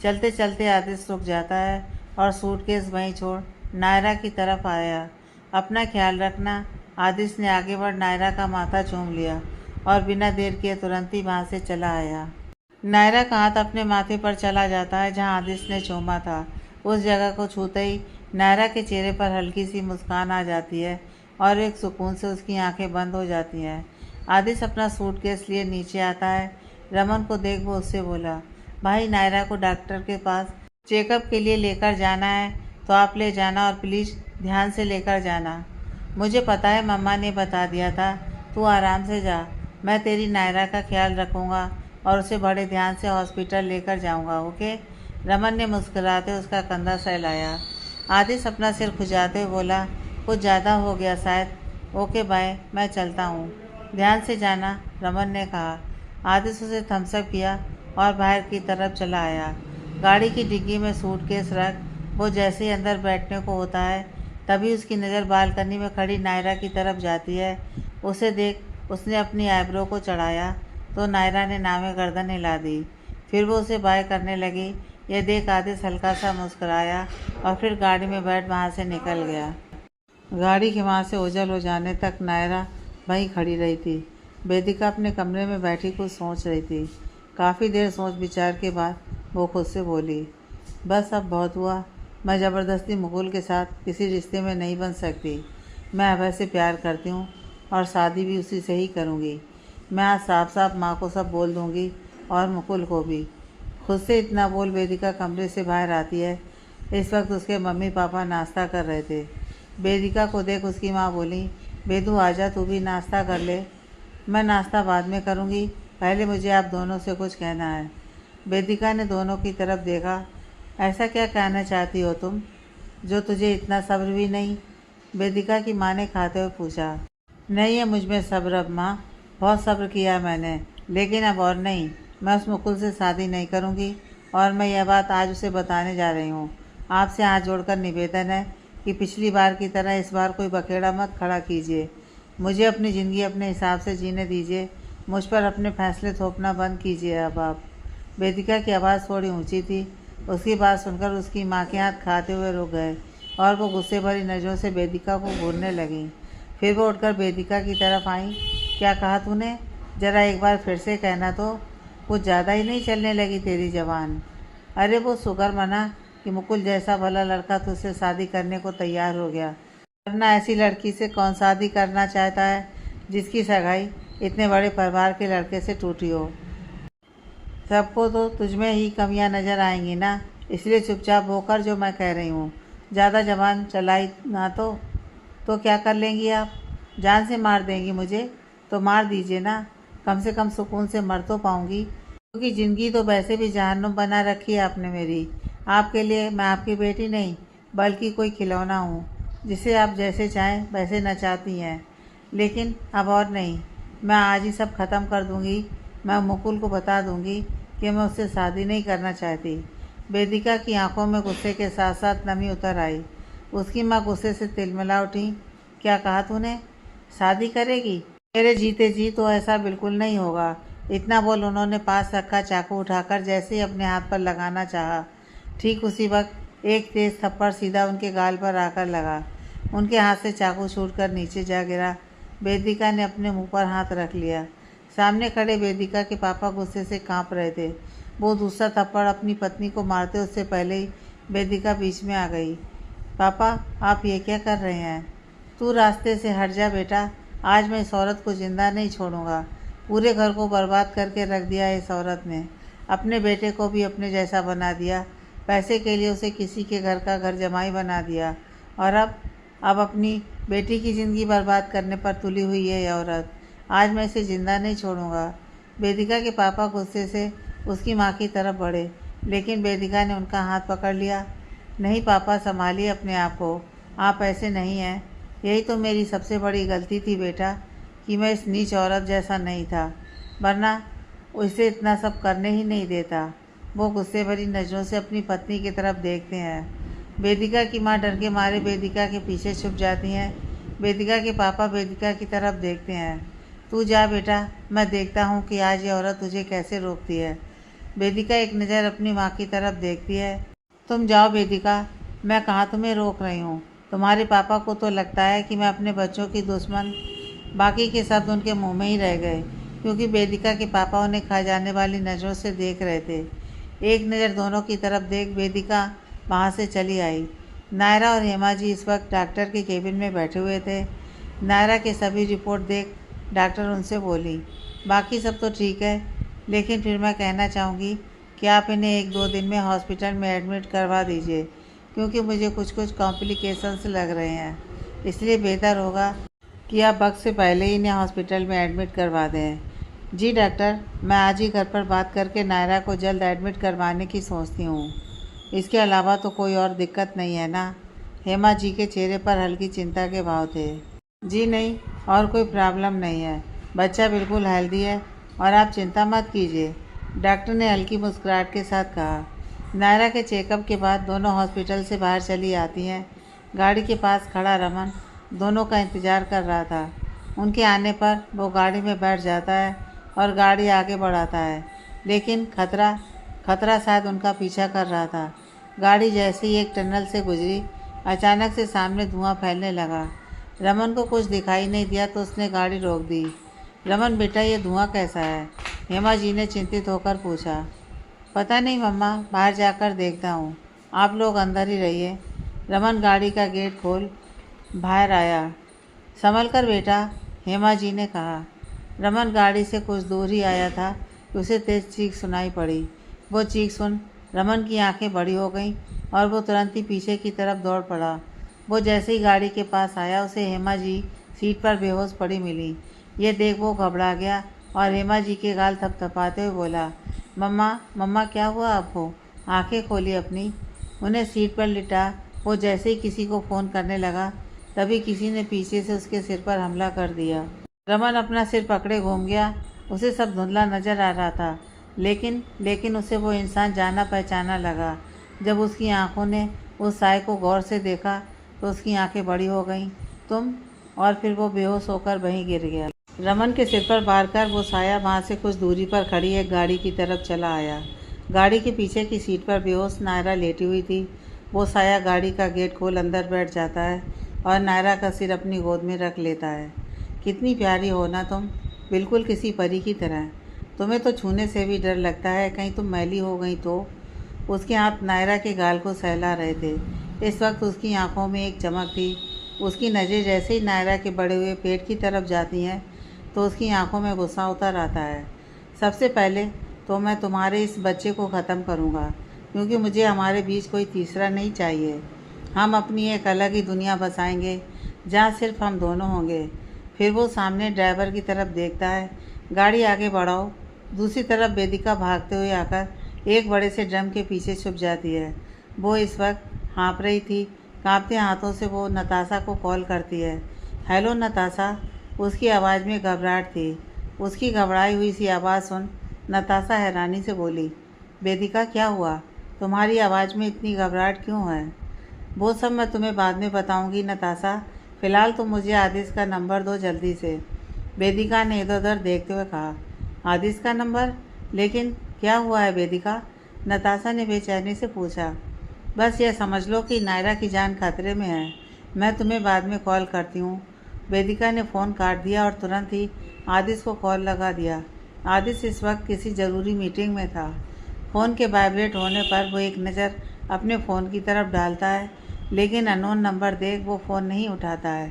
चलते चलते आदिश रुक जाता है और सूटकेस वहीं छोड़ नायरा की तरफ आया। अपना ख्याल रखना। आदिश ने आगे बढ़ नायरा का माथा चूम लिया और बिना देर किए तुरंत ही वहाँ से चला आया। नायरा का हाथ अपने माथे पर चला जाता है जहाँ आदिश ने चूमा था। उस जगह को छूते ही नायरा के चेहरे पर हल्की सी मुस्कान आ जाती है और एक सुकून से उसकी आंखें बंद हो जाती हैं। आदिश अपना सूटकेस लिए नीचे आता है। रमन को देख वो उससे बोला, भाई नायरा को डॉक्टर के पास चेकअप के लिए लेकर जाना है तो आप ले जाना और प्लीज़ ध्यान से लेकर जाना। मुझे पता है मम्मा ने बता दिया था, तू आराम से जा। मैं तेरी नायरा का ख्याल रखूँगा और उसे बड़े ध्यान से हॉस्पिटल लेकर जाऊँगा, ओके। रमन ने मुस्कुराते उसका कंधा सहलाया। आदिश अपना सिर खुजाते हुए बोला, कुछ ज़्यादा हो गया शायद। ओके बाय, मैं चलता हूँ, ध्यान से जाना, रमन ने कहा। आदिश उसे थम्सअप किया और बाहर की तरफ चला आया। गाड़ी की डिग्गी में सूटकेस रख वो जैसे ही अंदर बैठने को होता है तभी उसकी नज़र बालकनी में खड़ी नायरा की तरफ जाती है। उसे देख उसने अपनी आईब्रो को चढ़ाया तो नायरा ने नामे गर्दन हिला दी। फिर वो उसे बाय करने लगी। यह देख आदिश हल्का सा मुस्कुराया और फिर गाड़ी में बैठ वहाँ से निकल गया। गाड़ी के वहाँ से ओझल हो जाने तक नायरा वहीं खड़ी रही थी। वेदिका अपने कमरे में बैठी कुछ सोच रही थी। काफ़ी देर सोच विचार के बाद वो खुद से बोली, बस अब बहुत हुआ। मैं ज़बरदस्ती मुकुल के साथ किसी रिश्ते में नहीं बन सकती। मैं अभय से प्यार करती हूँ और शादी भी उसी से ही करूँगी। मैं आज साफ साफ माँ को सब बोल दूँगी और मुकुल को भी। खुद से इतना बोल वेदिका कमरे से बाहर आती है। इस वक्त उसके मम्मी पापा नाश्ता कर रहे थे। वेदिका को देख उसकी माँ बोली, बेदू आजा, तू भी नाश्ता कर ले। मैं नाश्ता बाद में करूँगी, पहले मुझे आप दोनों से कुछ कहना है। वेदिका ने दोनों की तरफ देखा। ऐसा क्या कहना चाहती हो तुम जो तुझे इतना सब्र भी नहीं? वेदिका की माँ ने खाते हुए पूछा। नहीं है मुझ में सब्र अब माँ, बहुत सब्र किया मैंने, लेकिन अब और नहीं। मैं उस मुकुल से शादी नहीं करूँगी और मैं यह बात आज उसे बताने जा रही हूँ। आपसे हाथ जोड़कर निवेदन है कि पिछली बार की तरह इस बार कोई बखेड़ा मत खड़ा कीजिए। मुझे अपनी ज़िंदगी अपने हिसाब से जीने दीजिए। मुझ पर अपने फैसले थोपना बंद कीजिए अब आप। वेदिका की आवाज़ थोड़ी ऊंची थी। उसकी बात सुनकर उसकी माँ के हाथ खाते हुए रुक गए और वो गुस्से भरी नज़रों से वेदिका को घूरने लगी। फिर वो उठकर वेदिका की तरफ आई। क्या कहा तूने? ज़रा एक बार फिर से कहना तो। कुछ ज़्यादा ही नहीं चलने लगी तेरी जबान? अरे वो शुक्र मना कि मुकुल जैसा भला लड़का तुझसे शादी करने को तैयार हो गया, वरना ऐसी लड़की से कौन शादी करना चाहता है जिसकी सगाई इतने बड़े परिवार के लड़के से टूटी हो। सबको तो तुझमें ही कमियां नज़र आएंगी ना, इसलिए चुपचाप होकर जो मैं कह रही हूँ। ज़्यादा जबान चलाई ना तो क्या कर लेंगी आप? जान से मार देंगी मुझे तो मार दीजिए ना, कम से कम सुकून से मर तो पाऊँगी, क्योंकि ज़िंदगी तो वैसे भी जहन्नुम बना रखी है आपने मेरी। आपके लिए मैं आपकी बेटी नहीं बल्कि कोई खिलौना हूँ जिसे आप जैसे चाहें वैसे नचाती हैं। लेकिन अब और नहीं, मैं आज ही सब ख़त्म कर दूँगी। मैं मुकुल को बता दूँगी कि मैं उससे शादी नहीं करना चाहती। वेदिका की आंखों में गुस्से के साथ साथ नमी उतर आई। उसकी माँ गुस्से से तिलमिला उठी। क्या कहा तूने? शादी करेगी? मेरे जीते जी तो ऐसा बिल्कुल नहीं होगा। इतना बोल उन्होंने पास रखा चाकू उठाकर जैसे ही अपने हाथ पर लगाना चाहा, ठीक उसी वक्त एक तेज़ थप्पड़ सीधा उनके गाल पर आकर लगा। उनके हाथ से चाकू छूटकर नीचे जा गिरा। वेदिका ने अपने मुंह पर हाथ रख लिया। सामने खड़े वेदिका के पापा गुस्से से कांप रहे थे। वो दूसरा थप्पड़ अपनी पत्नी को मारते उससे पहले ही वेदिका बीच में आ गई। पापा, आप ये क्या कर रहे हैं? तू रास्ते से हट जा बेटा। आज मैं इस औरत को जिंदा नहीं छोड़ूंगा। पूरे घर को बर्बाद करके रख दिया इस औरत ने। अपने बेटे को भी अपने जैसा बना दिया। पैसे के लिए उसे किसी के घर का घर जमाई बना दिया और अब अपनी बेटी की ज़िंदगी बर्बाद करने पर तुली हुई है यह औरत। आज मैं इसे ज़िंदा नहीं छोड़ूंगा। वेदिका के पापा गुस्से से उसकी माँ की तरफ बढ़े, लेकिन वेदिका ने उनका हाथ पकड़ लिया। नहीं पापा, संभालिए अपने आप को, आप ऐसे नहीं हैं। यही तो मेरी सबसे बड़ी गलती थी बेटा कि मैं इस नीच औरत जैसा नहीं था, वरना उसे इतना सब करने ही नहीं देता। वो गुस्से भरी नज़रों से अपनी पत्नी की तरफ देखते हैं। वेदिका की माँ डर के मारे वेदिका के पीछे छुप जाती हैं। वेदिका के पापा वेदिका की तरफ देखते हैं। तू जा बेटा, मैं देखता हूँ कि आज ये औरत तुझे कैसे रोकती है। वेदिका एक नज़र अपनी माँ की तरफ देखती है। तुम जाओ वेदिका, मैं कहाँ तुम्हें रोक रही हूँ। तुम्हारे पापा को तो लगता है कि मैं अपने बच्चों की दुश्मन। बाकी के शब्द उनके मुंह में ही रह गए, क्योंकि वेदिका के पापा उन्हें खा जाने वाली नज़रों से देख रहे थे। एक नज़र दोनों की तरफ देख वेदिका वहाँ से चली आई। नायरा और हेमा जी इस वक्त डॉक्टर के केबिन में बैठे हुए थे। नायरा के सभी रिपोर्ट देख डॉक्टर उनसे बोली, बाकी सब तो ठीक है, लेकिन फिर मैं कहना चाहूँगी कि आप इन्हें 1-2 दिन में हॉस्पिटल में एडमिट करवा दीजिए, क्योंकि मुझे कुछ कॉम्प्लिकेशंस लग रहे हैं। इसलिए बेहतर होगा कि आप वक्त से पहले ही इन्हें हॉस्पिटल में एडमिट करवा दें। जी डॉक्टर, मैं आज ही घर पर बात करके नायरा को जल्द एडमिट करवाने की सोचती हूँ। इसके अलावा तो कोई और दिक्कत नहीं है ना? हेमा जी के चेहरे पर हल्की चिंता के भाव थे। जी नहीं, और कोई प्रॉब्लम नहीं है, बच्चा बिल्कुल हेल्दी है और आप चिंता मत कीजिए, डॉक्टर ने हल्की मुस्कुराहट के साथ कहा। नायरा के चेकअप के बाद दोनों हॉस्पिटल से बाहर चली आती हैं। गाड़ी के पास खड़ा रमन दोनों का इंतज़ार कर रहा था। उनके आने पर वो गाड़ी में बैठ जाता है और गाड़ी आगे बढ़ाता है, लेकिन खतरा शायद उनका पीछा कर रहा था। गाड़ी जैसे ही एक टनल से गुजरी, अचानक से सामने धुआं फैलने लगा। रमन को कुछ दिखाई नहीं दिया तो उसने गाड़ी रोक दी। रमन बेटा, ये धुआं कैसा है? हेमा जी ने चिंतित होकर पूछा। पता नहीं मम्मा, बाहर जाकर देखता हूँ, आप लोग अंदर ही रहिए। रमन गाड़ी का गेट खोल बाहर आया। संभल कर बेटा, हेमा जी ने कहा। रमन गाड़ी से कुछ दूर ही आया था कि उसे तेज चीख सुनाई पड़ी। वो चीख सुन रमन की आंखें बड़ी हो गईं और वो तुरंत ही पीछे की तरफ दौड़ पड़ा। वो जैसे ही गाड़ी के पास आया, उसे हेमा जी सीट पर बेहोश पड़ी मिली। ये देख वो घबरा गया और हेमा जी के गाल थपथपाते हुए बोला, मम्मा मम्मा क्या हुआ आपको? आंखें खोली अपनी। उन्हें सीट पर लिटा वो जैसे ही किसी को फ़ोन करने लगा, तभी किसी ने पीछे से उसके सिर पर हमला कर दिया। रमन अपना सिर पकड़े घूम गया। उसे सब धुंधला नजर आ रहा था, लेकिन उसे वो इंसान जाना पहचाना लगा। जब उसकी आंखों ने उस साय को गौर से देखा तो उसकी आंखें बड़ी हो गईं। तुम? और फिर वो बेहोश होकर वहीं गिर गया। रमन के सिर पर वार कर वो साया वहाँ से कुछ दूरी पर खड़ी एक गाड़ी की तरफ चला आया। गाड़ी के पीछे की सीट पर बेहोश नायरा लेटी हुई थी। वो साया गाड़ी का गेट खोल अंदर बैठ जाता है और नायरा का सिर अपनी गोद में रख लेता है। कितनी प्यारी हो ना तुम, बिल्कुल किसी परी की तरह। तुम्हें तो छूने से भी डर लगता है, कहीं तुम मैली हो गई तो। उसके हाथ नायरा के गाल को सहला रहे थे। इस वक्त उसकी आंखों में एक चमक थी। उसकी नज़रें जैसे ही नायरा के बड़े हुए पेट की तरफ जाती हैं तो उसकी आंखों में गुस्सा उतर आता है। सबसे पहले तो मैं तुम्हारे इस बच्चे को ख़त्म करूँगा, क्योंकि मुझे हमारे बीच कोई तीसरा नहीं चाहिए। हम अपनी एक अलग ही दुनिया बसाएंगे जहाँ सिर्फ हम दोनों होंगे। फिर वो सामने ड्राइवर की तरफ देखता है। गाड़ी आगे बढ़ाओ। दूसरी तरफ वेदिका भागते हुए आकर एक बड़े से ड्रम के पीछे छुप जाती है। वो इस वक्त हाँफ रही थी। कांपते हाथों से वो नताशा को कॉल करती है। हेलो नताशा। उसकी आवाज़ में घबराहट थी। उसकी घबराई हुई सी आवाज़ सुन नताशा हैरानी से बोली, वेदिका क्या हुआ? तुम्हारी आवाज़ में इतनी घबराहट क्यों है? वो सब मैं तुम्हें बाद में बताऊंगी नताशा, फ़िलहाल तुम मुझे आदिश का नंबर दो जल्दी से। वेदिका ने इधर उधर देखते हुए कहा। आदिश का नंबर? लेकिन क्या हुआ है वेदिका? नताशा ने बेचैनी से पूछा। बस ये समझ लो कि नायरा की जान खतरे में है। मैं तुम्हें बाद में कॉल करती हूँ। वेदिका ने फ़ोन काट दिया और तुरंत ही आदिश को कॉल लगा दिया। आदिश इस वक्त किसी ज़रूरी मीटिंग में था। फ़ोन के वाइब्रेट होने पर वो एक नज़र अपने फ़ोन की तरफ डालता है, लेकिन अननोन नंबर देख वो फ़ोन नहीं उठाता है।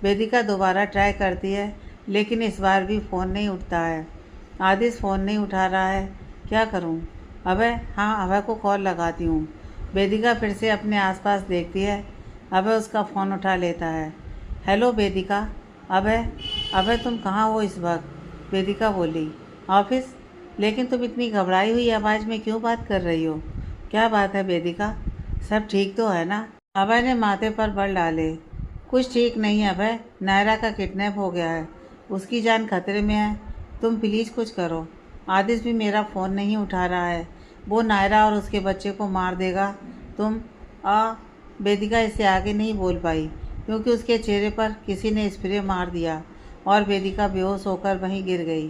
वेदिका दोबारा ट्राई करती है, लेकिन इस बार भी फ़ोन नहीं उठता है। आदिश फ़ोन नहीं उठा रहा है। क्या करूं? अभय, हाँ अभय को कॉल लगाती हूँ। वेदिका फिर से अपने आसपास देखती है। अभय उसका फ़ोन उठा लेता है। हेलो वेदिका। अभय तुम कहाँ हो इस वक्त? वेदिका बोली, ऑफिस। लेकिन तुम इतनी घबराई हुई आवाज़ में क्यों बात कर रही हो? क्या बात है वेदिका, सब ठीक तो है ना? अभय ने माथे पर बल डाले। कुछ ठीक नहीं है अभय, नायरा का किडनैप हो गया है, उसकी जान खतरे में है। तुम प्लीज़ कुछ करो। आदिश भी मेरा फ़ोन नहीं उठा रहा है, वो नायरा और उसके बच्चे को मार देगा। तुम वेदिका इससे आगे नहीं बोल पाई, क्योंकि उसके चेहरे पर किसी ने स्प्रे मार दिया। और वेदिका बेहोश होकर वहीं गिर गई।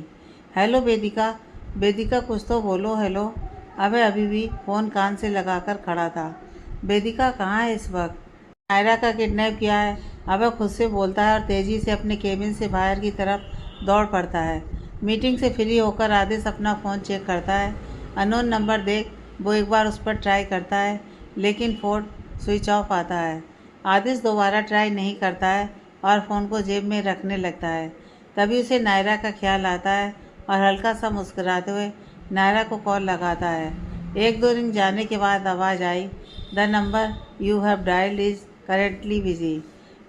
हेलो वेदिका, वेदिका कुछ तो बोलो। हेलो। अभय अभी भी फ़ोन कान से लगाकर खड़ा था। वेदिका कहाँ है इस वक्त? नायरा का किडनैप किया है, अभय खुद से बोलता है और तेज़ी से अपने केबिन से बाहर की तरफ दौड़ पड़ता है। मीटिंग से फ्री होकर आदिश अपना फ़ोन चेक करता है। अननोन नंबर देख वो एक बार उस पर ट्राई करता है, लेकिन फ़ोन स्विच ऑफ आता है। आदिश दोबारा ट्राई नहीं करता है और फ़ोन को जेब में रखने लगता है। तभी उसे नायरा का ख्याल आता है और हल्का सा मुस्कुराते हुए नायरा को कॉल लगाता है। 1-2 रिंग जाने के बाद आवाज़ आई, the number you have dialled is currently busy,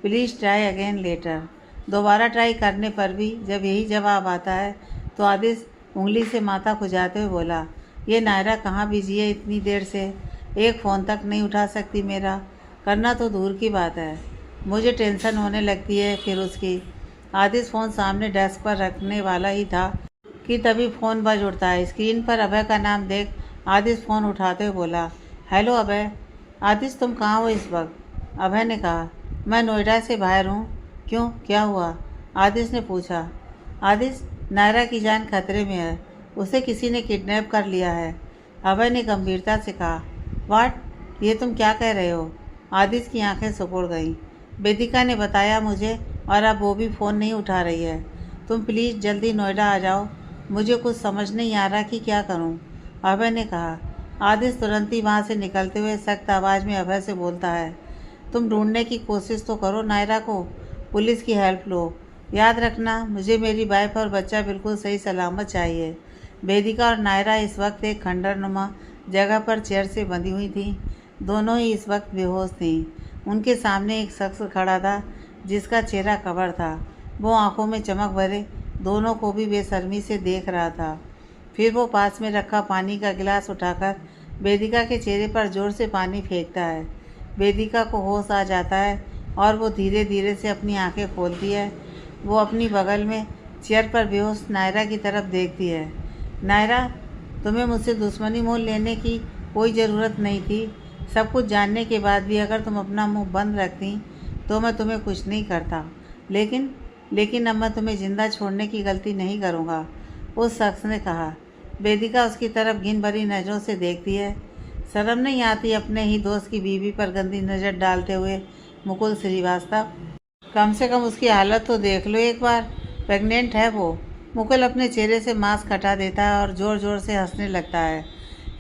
please try again later. दोबारा ट्राई करने पर भी जब यही जवाब आता है तो आदिश उंगली से माथा खुजाते हुए बोला, ये नायरा कहाँ बिजी है इतनी देर से? एक फ़ोन तक नहीं उठा सकती मेरा। करना तो दूर की बात है, मुझे टेंशन होने लगती है फिर उसकी। आदिश फ़ोन सामने डेस्क पर रखने वाला ही था कि तभी फ़ोन बज उठता है। स्क्रीन पर अभय का नाम देख आदिश फ़ोन उठाते हुए बोला, हेलो अभय। आदिश तुम कहाँ हो इस वक्त? अभय ने कहा, मैं नोएडा से बाहर हूँ। क्यों, क्या हुआ? आदिश ने पूछा। आदिश, नायरा की जान खतरे में है, उसे किसी ने किडनैप कर लिया है। अभय ने गंभीरता से कहा। वाट, ये तुम क्या कह रहे हो? आदिश की आंखें सिकुड़ गईं। वेदिका ने बताया मुझे और अब वो भी फ़ोन नहीं उठा रही है। तुम प्लीज़ जल्दी नोएडा आ जाओ, मुझे कुछ समझ नहीं आ रहा कि क्या करूं। अभय ने कहा। आदिश तुरंत ही वहाँ से निकलते हुए सख्त आवाज़ में अभय से बोलता है, तुम ढूंढने की कोशिश तो करो नायरा को, पुलिस की हेल्प लो। याद रखना मुझे मेरी वाइफ और बच्चा बिल्कुल सही सलामत चाहिए। वेदिका और नायरा इस वक्त एक खंडरनुमा जगह पर चेयर से बंधी हुई थीं। दोनों ही इस वक्त बेहोश थीं। उनके सामने एक शख्स खड़ा था जिसका चेहरा कवर था। वो आंखों में चमक भरे दोनों को भी बेशर्मी से देख रहा था। फिर वो पास में रखा पानी का गिलास उठाकर वेदिका के चेहरे पर जोर से पानी फेंकता है। वेदिका को होश आ जाता है और वो धीरे धीरे से अपनी आंखें खोलती है। वो अपनी बगल में चेयर पर बेहोश नायरा की तरफ देखती है। नायरा, तुम्हें मुझसे दुश्मनी मोल लेने की कोई ज़रूरत नहीं थी। सब कुछ जानने के बाद भी अगर तुम अपना मुंह बंद रखती तो मैं तुम्हें कुछ नहीं करता, लेकिन अब मैं तुम्हें ज़िंदा छोड़ने की गलती नहीं करूँगा, उस शख्स ने कहा। वेदिका उसकी तरफ घिन भरी नज़रों से देखती है। शर्म नहीं आती अपने ही दोस्त की बीवी पर गंदी नज़र डालते हुए? मुकुल श्रीवास्तव, कम से कम उसकी हालत तो देख लो एक बार, प्रेग्नेंट है वो। मुकुल अपने चेहरे से मास्क हटा देता है और ज़ोर ज़ोर से हंसने लगता है।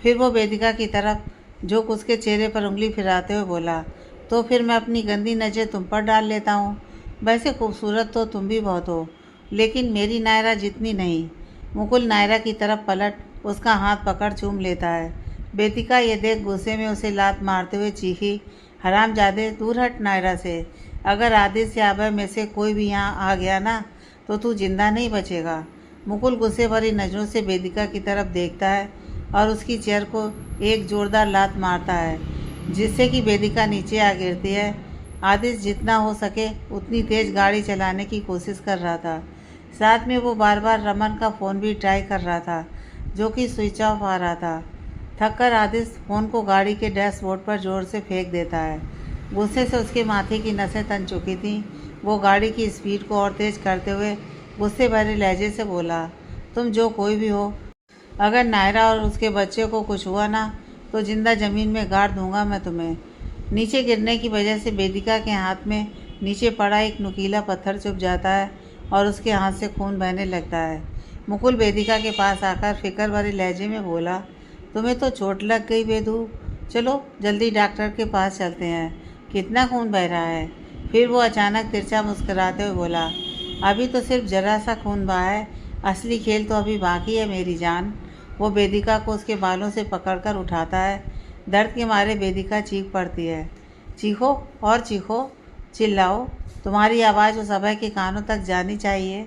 फिर वो वेदिका की तरफ झुक उसके चेहरे पर उंगली फिराते हुए बोला, तो फिर मैं अपनी गंदी नज़र तुम पर डाल लेता हूँ। वैसे खूबसूरत तो तुम भी बहुत हो, लेकिन मेरी नायरा जितनी नहीं। मुकुल नायरा की तरफ पलट उसका हाथ पकड़ चूम लेता है। वेदिका ये देख गुस्से में उसे लात मारते हुए चीखी, हरामजादे, दूर हट नायरा से। अगर आदिश या अभय में से कोई भी यहाँ आ गया ना तो तू जिंदा नहीं बचेगा। मुकुल गुस्से भरी नज़रों से वेदिका की तरफ देखता है और उसकी चेयर को एक जोरदार लात मारता है, जिससे कि वेदिका नीचे आ गिरती है। आदिश जितना हो सके उतनी तेज़ गाड़ी चलाने की कोशिश कर रहा था। साथ में वो बार बार रमन का फ़ोन भी ट्राई कर रहा था, जो कि स्विच ऑफ आ रहा था। थककर आदिश फ़ोन को गाड़ी के डैशबोर्ड पर ज़ोर से फेंक देता है। गुस्से से उसके माथे की नसें तन चुकी थीं। वो गाड़ी की स्पीड को और तेज़ करते हुए गुस्से भरे लहजे से बोला, तुम जो कोई भी हो, अगर नायरा और उसके बच्चे को कुछ हुआ ना तो जिंदा ज़मीन में गाड़ दूंगा मैं तुम्हें। नीचे गिरने की वजह से वेदिका के हाथ में नीचे पड़ा एक नुकीला पत्थर चुभ जाता है और उसके हाथ से खून बहने लगता है। मुकुल वेदिका के पास आकर फिक्र भरे लहजे में बोला, तुम्हें तो चोट लग गई बेदू, चलो जल्दी डॉक्टर के पास चलते हैं, कितना खून बह रहा है। फिर वो अचानक तिरछा मुस्कुराते हुए बोला, अभी तो सिर्फ जरा सा खून बहा है, असली खेल तो अभी बाकी है मेरी जान। वो वेदिका को उसके बालों से पकड़कर उठाता है। दर्द के मारे वेदिका चीख पड़ती है। चीखो और चीखो, चिल्लाओ, तुम्हारी आवाज़ उस अभय के कानों तक जानी चाहिए।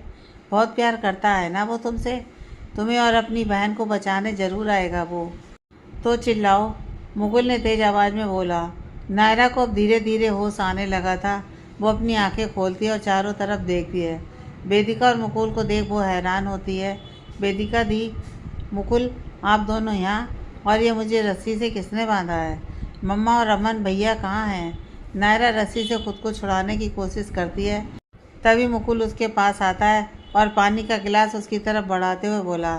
बहुत प्यार करता है ना वो तुमसे, तुम्हें और अपनी बहन को बचाने ज़रूर आएगा वो, तो चिल्लाओ। मुकुल ने तेज़ आवाज़ में बोला। नायरा को अब धीरे धीरे होश आने लगा था। वो अपनी आंखें खोलती है और चारों तरफ देखती है। वेदिका और मुकुल को देख वो हैरान होती है। वेदिका दी, मुकुल, आप दोनों यहाँ, और ये मुझे रस्सी से किसने बांधा है? मम्मा और अमन भैया कहाँ हैं? नायरा रस्सी से खुद को छुड़ाने की कोशिश करती है, तभी मुकुल उसके पास आता है और पानी का गिलास उसकी तरफ बढ़ाते हुए बोला,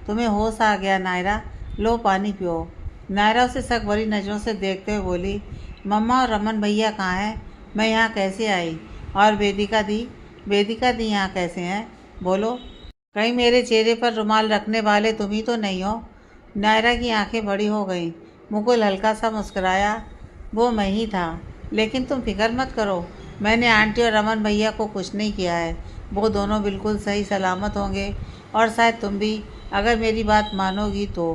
तुम्हें होश आ गया नायरा, लो पानी पियो। नायरा उसे शक भरी नज़रों से देखते हुए बोली, मम्मा और रमन भैया कहाँ हैं? मैं यहाँ कैसे आई? और वेदिका दी यहाँ कैसे हैं? बोलो, कहीं मेरे चेहरे पर रुमाल रखने वाले तुम ही तो नहीं हो? नायरा की आंखें बड़ी हो गईं। मुकुल हल्का सा मुस्कुराया, वो मैं ही था, लेकिन तुम फिक्र मत करो, मैंने आंटी और रमन भैया को कुछ नहीं किया है। वो दोनों बिल्कुल सही सलामत होंगे और शायद तुम भी, अगर मेरी बात मानोगी तो।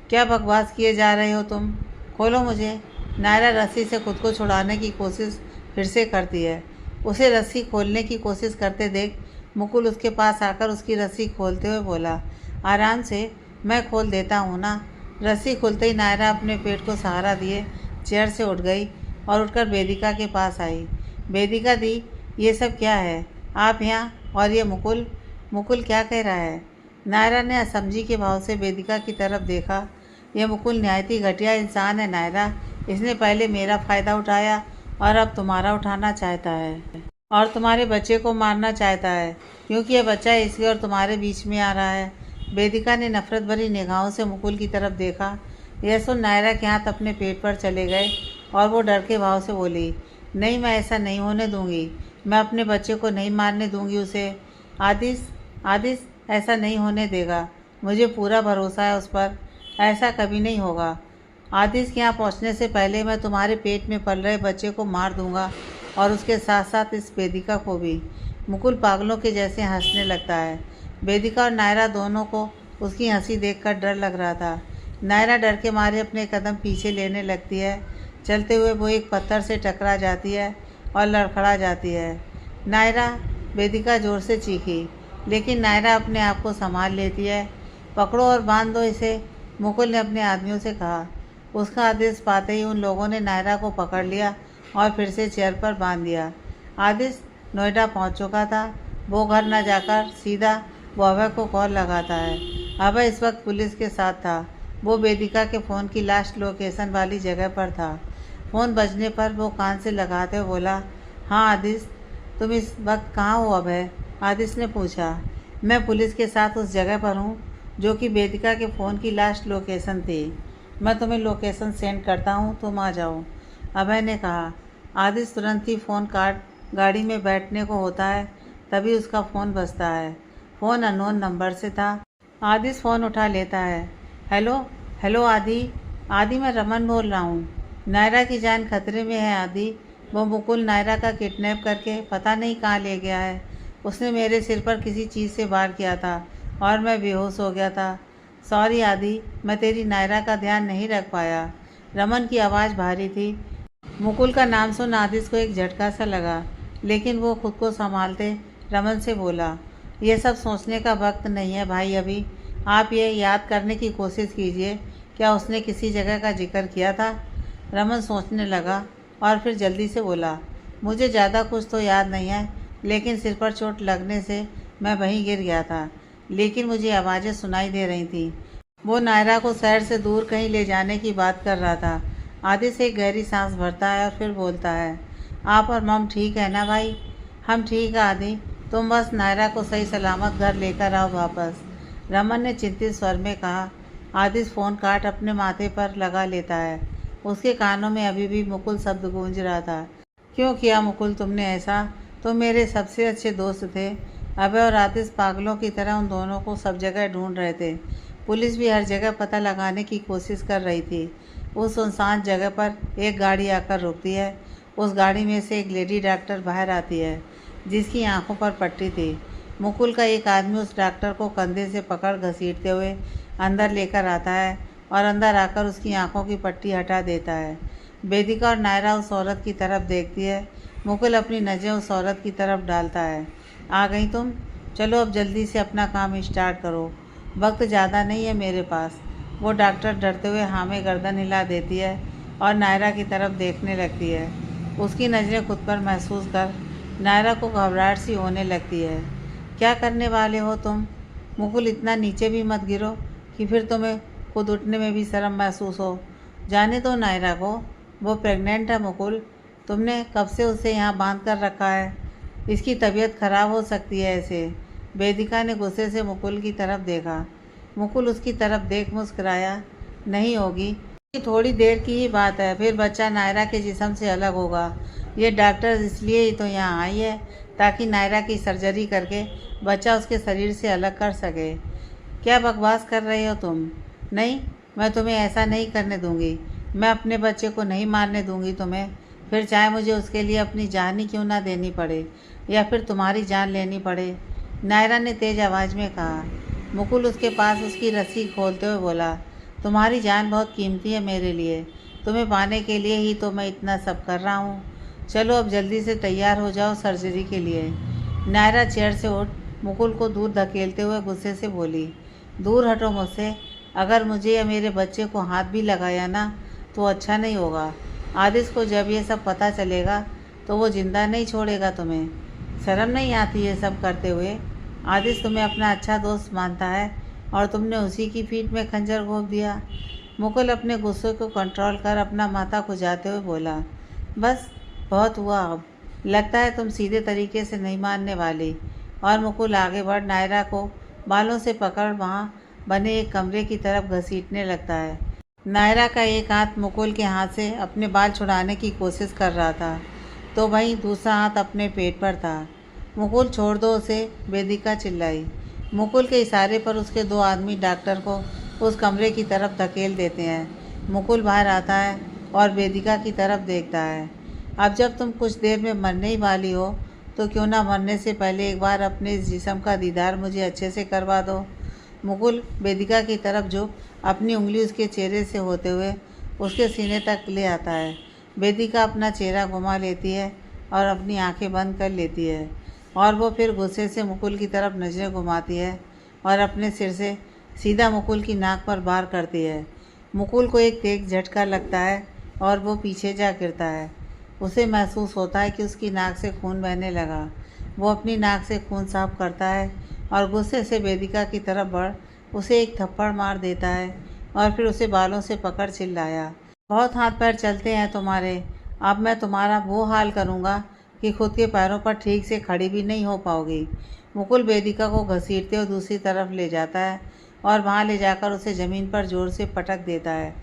क्या बकवास किए जा रहे हो तुम? खोलो मुझे। नायरा रस्सी से खुद को छुड़ाने की कोशिश फिर से करती है। उसे रस्सी खोलने की कोशिश करते देख मुकुल उसके पास आकर उसकी रस्सी खोलते हुए बोला, आराम से, मैं खोल देता हूँ ना। रस्सी खुलते ही नायरा अपने पेट को सहारा दिए चेयर से उठ गई और उठकर वेदिका के पास आई। वेदिका दी, ये सब क्या है? आप यहाँ, और ये मुकुल? मुकुल क्या कह रहा है? नायरा ने असमझी के भाव से वेदिका की तरफ देखा। यह मुकुल निहायती घटिया इंसान है नायरा। इसने पहले मेरा फ़ायदा उठाया और अब तुम्हारा उठाना चाहता है और तुम्हारे बच्चे को मारना चाहता है, क्योंकि यह बच्चा इसके और तुम्हारे बीच में आ रहा है। वेदिका ने नफरत भरी निगाहों से मुकुल की तरफ देखा। यह सुन नायरा के हाथ अपने पेट पर चले गए और वो डर के भाव से बोली, नहीं, मैं ऐसा नहीं होने दूंगी। मैं अपने बच्चे को नहीं मारने दूंगी उसे। आदिश ऐसा नहीं होने देगा। मुझे पूरा भरोसा है उस पर। ऐसा कभी नहीं होगा। आदिश के यहाँ पहुँचने से पहले मैं तुम्हारे पेट में पल रहे बच्चे को मार दूंगा और उसके साथ साथ इस वेदिका को भी। मुकुल पागलों के जैसे हंसने लगता है। वेदिका और नायरा दोनों को उसकी हंसी देखकर डर लग रहा था। नायरा डर के मारे अपने कदम पीछे लेने लगती है। चलते हुए वो एक पत्थर से टकरा जाती है और लड़खड़ा जाती है। नायरा, वेदिका ज़ोर से चीखी, लेकिन नायरा अपने आप को संभाल लेती है। पकड़ो और बांध दो इसे, मुकुल ने अपने आदमियों से कहा। उसका आदेश पाते ही उन लोगों ने नायरा को पकड़ लिया और फिर से चेयर पर बांध दिया। आदिश नोएडा पहुंच चुका था। वो घर न जाकर सीधा वो अभय को कॉल लगाता है। अभय इस वक्त पुलिस के साथ था। वो वेदिका के फ़ोन की लास्ट लोकेशन वाली जगह पर था। फ़ोन बजने पर वो कान से लगाते हुए बोला, हाँ आदिश, तुम इस वक्त कहाँ हो अभय? आदिश ने पूछा। मैं पुलिस के साथ उस जगह पर हूँ जो कि वेदिका के फ़ोन की लास्ट लोकेशन थी। मैं तुम्हें लोकेशन सेंड करता हूँ, तुम आ जाओ, अभय ने कहा। आदिश तुरंत ही फ़ोन काट गाड़ी में बैठने को होता है, तभी उसका फ़ोन बजता है। फ़ोन अननोन नंबर से था। आदिश फ़ोन उठा लेता है। हेलो आदि मैं रमन बोल रहा हूँ। नायरा की जान खतरे में है आदि। वो मुकुल नायरा का किडनैप करके पता नहीं कहाँ ले गया है। उसने मेरे सिर पर किसी चीज़ से वार किया था और मैं बेहोश हो गया था। सॉरी आदि, मैं तेरी नायरा का ध्यान नहीं रख पाया। रमन की आवाज़ भारी थी। मुकुल का नाम सुन आदिश को एक झटका सा लगा, लेकिन वो खुद को संभालते रमन से बोला, यह सब सोचने का वक्त नहीं है भाई। अभी आप ये याद करने की कोशिश कीजिए, क्या उसने किसी जगह का जिक्र किया था? रमन सोचने लगा और फिर जल्दी से बोला, मुझे ज़्यादा कुछ तो याद नहीं है, लेकिन सिर पर चोट लगने से मैं वहीं गिर गया था, लेकिन मुझे आवाज़ें सुनाई दे रही थीं। वो नायरा को शहर से दूर कहीं ले जाने की बात कर रहा था। आदिश एक गहरी सांस भरता है और फिर बोलता है, आप और मम ठीक है ना भाई? हम ठीक है आदि, तुम बस नायरा को सही सलामत घर लेकर आओ वापस, रमन ने चिंतित स्वर में कहा। आदिश फ़ोन काट अपने माथे पर लगा लेता है। उसके कानों में अभी भी मुकुल शब्द गूंज रहा था, क्यों किया मुकुल तुमने ऐसा? तुम मेरे सबसे अच्छे दोस्त थे। अभय और आतिश पागलों की तरह उन दोनों को सब जगह ढूंढ रहे थे। पुलिस भी हर जगह पता लगाने की कोशिश कर रही थी। उस सुनसान जगह पर एक गाड़ी आकर रुकती है। उस गाड़ी में से एक लेडी डॉक्टर बाहर आती है, जिसकी आंखों पर पट्टी थी। मुकुल का एक आदमी उस डॉक्टर को कंधे से पकड़ घसीटते हुए अंदर लेकर आता है और अंदर आकर उसकी आंखों की पट्टी हटा देता है। वेदिका और नायरा उस औरत की तरफ देखती है। मुकुल अपनी नज़रें उस औरत की तरफ डालता है। आ गई तुम? चलो अब जल्दी से अपना काम स्टार्ट करो, वक्त ज़्यादा नहीं है मेरे पास। वो डॉक्टर डरते हुए हाँ में गर्दन हिला देती है और नायरा की तरफ देखने लगती है। उसकी नज़रें खुद पर महसूस कर नायरा को घबराहट सी होने लगती है। क्या करने वाले हो तुम? मुकुल, इतना नीचे भी मत गिरो कि फिर तुम्हें खुद उठने में भी शर्म महसूस हो। जाने दो नायरा को, वो प्रेग्नेंट है मुकुल। तुमने कब से उसे यहाँ बांध कर रखा है? इसकी तबीयत खराब हो सकती है ऐसे। वेदिका ने गुस्से से मुकुल की तरफ देखा। मुकुल उसकी तरफ देख मुस्कुराया। नहीं होगी, थोड़ी देर की ही बात है, फिर बच्चा नायरा के जिस्म से अलग होगा। ये डॉक्टर इसलिए ही तो यहाँ आई है ताकि नायरा की सर्जरी करके बच्चा उसके शरीर से अलग कर सके। क्या बकवास कर रहे हो तुम? नहीं, मैं तुम्हें ऐसा नहीं करने दूंगी। मैं अपने बच्चे को नहीं मारने दूंगी तुम्हें, फिर चाहे मुझे उसके लिए अपनी जान ही क्यों ना देनी पड़े या फिर तुम्हारी जान लेनी पड़े, नायरा ने तेज़ आवाज़ में कहा। मुकुल उसके पास उसकी रस्सी खोलते हुए बोला, तुम्हारी जान बहुत कीमती है मेरे लिए। तुम्हें पाने के लिए ही तो मैं इतना सब कर रहा हूँ। चलो अब जल्दी से तैयार हो जाओ सर्जरी के लिए। नायरा चेयर से उठ मुकुल को दूर धकेलते हुए गुस्से से बोली, दूर हटो मुझसे। अगर मुझे या मेरे बच्चे को हाथ भी लगाया ना तो अच्छा नहीं होगा। आदिश को जब ये सब पता चलेगा तो वो ज़िंदा नहीं छोड़ेगा तुम्हें। शर्म नहीं आती ये सब करते हुए? आदिश तुम्हें अपना अच्छा दोस्त मानता है और तुमने उसी की पीठ में खंजर घोंप दिया। मुकुल अपने गुस्से को कंट्रोल कर अपना माथा खुजाते हुए बोला, बस बहुत हुआ अब। लगता है तुम सीधे तरीके से नहीं मानने वाली। और मुकुल आगे बढ़ नायरा को बालों से पकड़ वहाँ बने एक कमरे की तरफ घसीटने लगता है। नायरा का एक हाथ मुकुल के हाथ से अपने बाल छुड़ाने की कोशिश कर रहा था तो वहीं दूसरा हाथ अपने पेट पर था। मुकुल छोड़ दो उसे, वेदिका चिल्लाई। मुकुल के इशारे पर उसके दो आदमी डॉक्टर को उस कमरे की तरफ धकेल देते हैं। मुकुल बाहर आता है और वेदिका की तरफ देखता है। अब जब तुम कुछ देर में मरने ही वाली हो तो क्यों ना मरने से पहले एक बार अपने इस जिस्म का दीदार मुझे अच्छे से करवा दो। मुकुल वेदिका की तरफ जो अपनी उंगली उसके चेहरे से होते हुए उसके सीने तक ले आता है। वेदिका अपना चेहरा घुमा लेती है और अपनी आंखें बंद कर लेती है और वो फिर गुस्से से मुकुल की तरफ नज़रें घुमाती है और अपने सिर से सीधा मुकुल की नाक पर वार करती है। मुकुल को एक तेज झटका लगता है और वो पीछे जा गिरता है। उसे महसूस होता है कि उसकी नाक से खून बहने लगा। वो अपनी नाक से खून साफ करता है और गुस्से से वेदिका की तरफ बढ़ उसे एक थप्पड़ मार देता है और फिर उसे बालों से पकड़ चिल्लाया, बहुत हाथ पैर चलते हैं तुम्हारे। अब मैं तुम्हारा वो हाल करूँगा कि खुद के पैरों पर ठीक से खड़ी भी नहीं हो पाओगी। मुकुल वेदिका को घसीटते हुए दूसरी तरफ ले जाता है और वहाँ ले जाकर उसे ज़मीन पर ज़ोर से पटक देता है।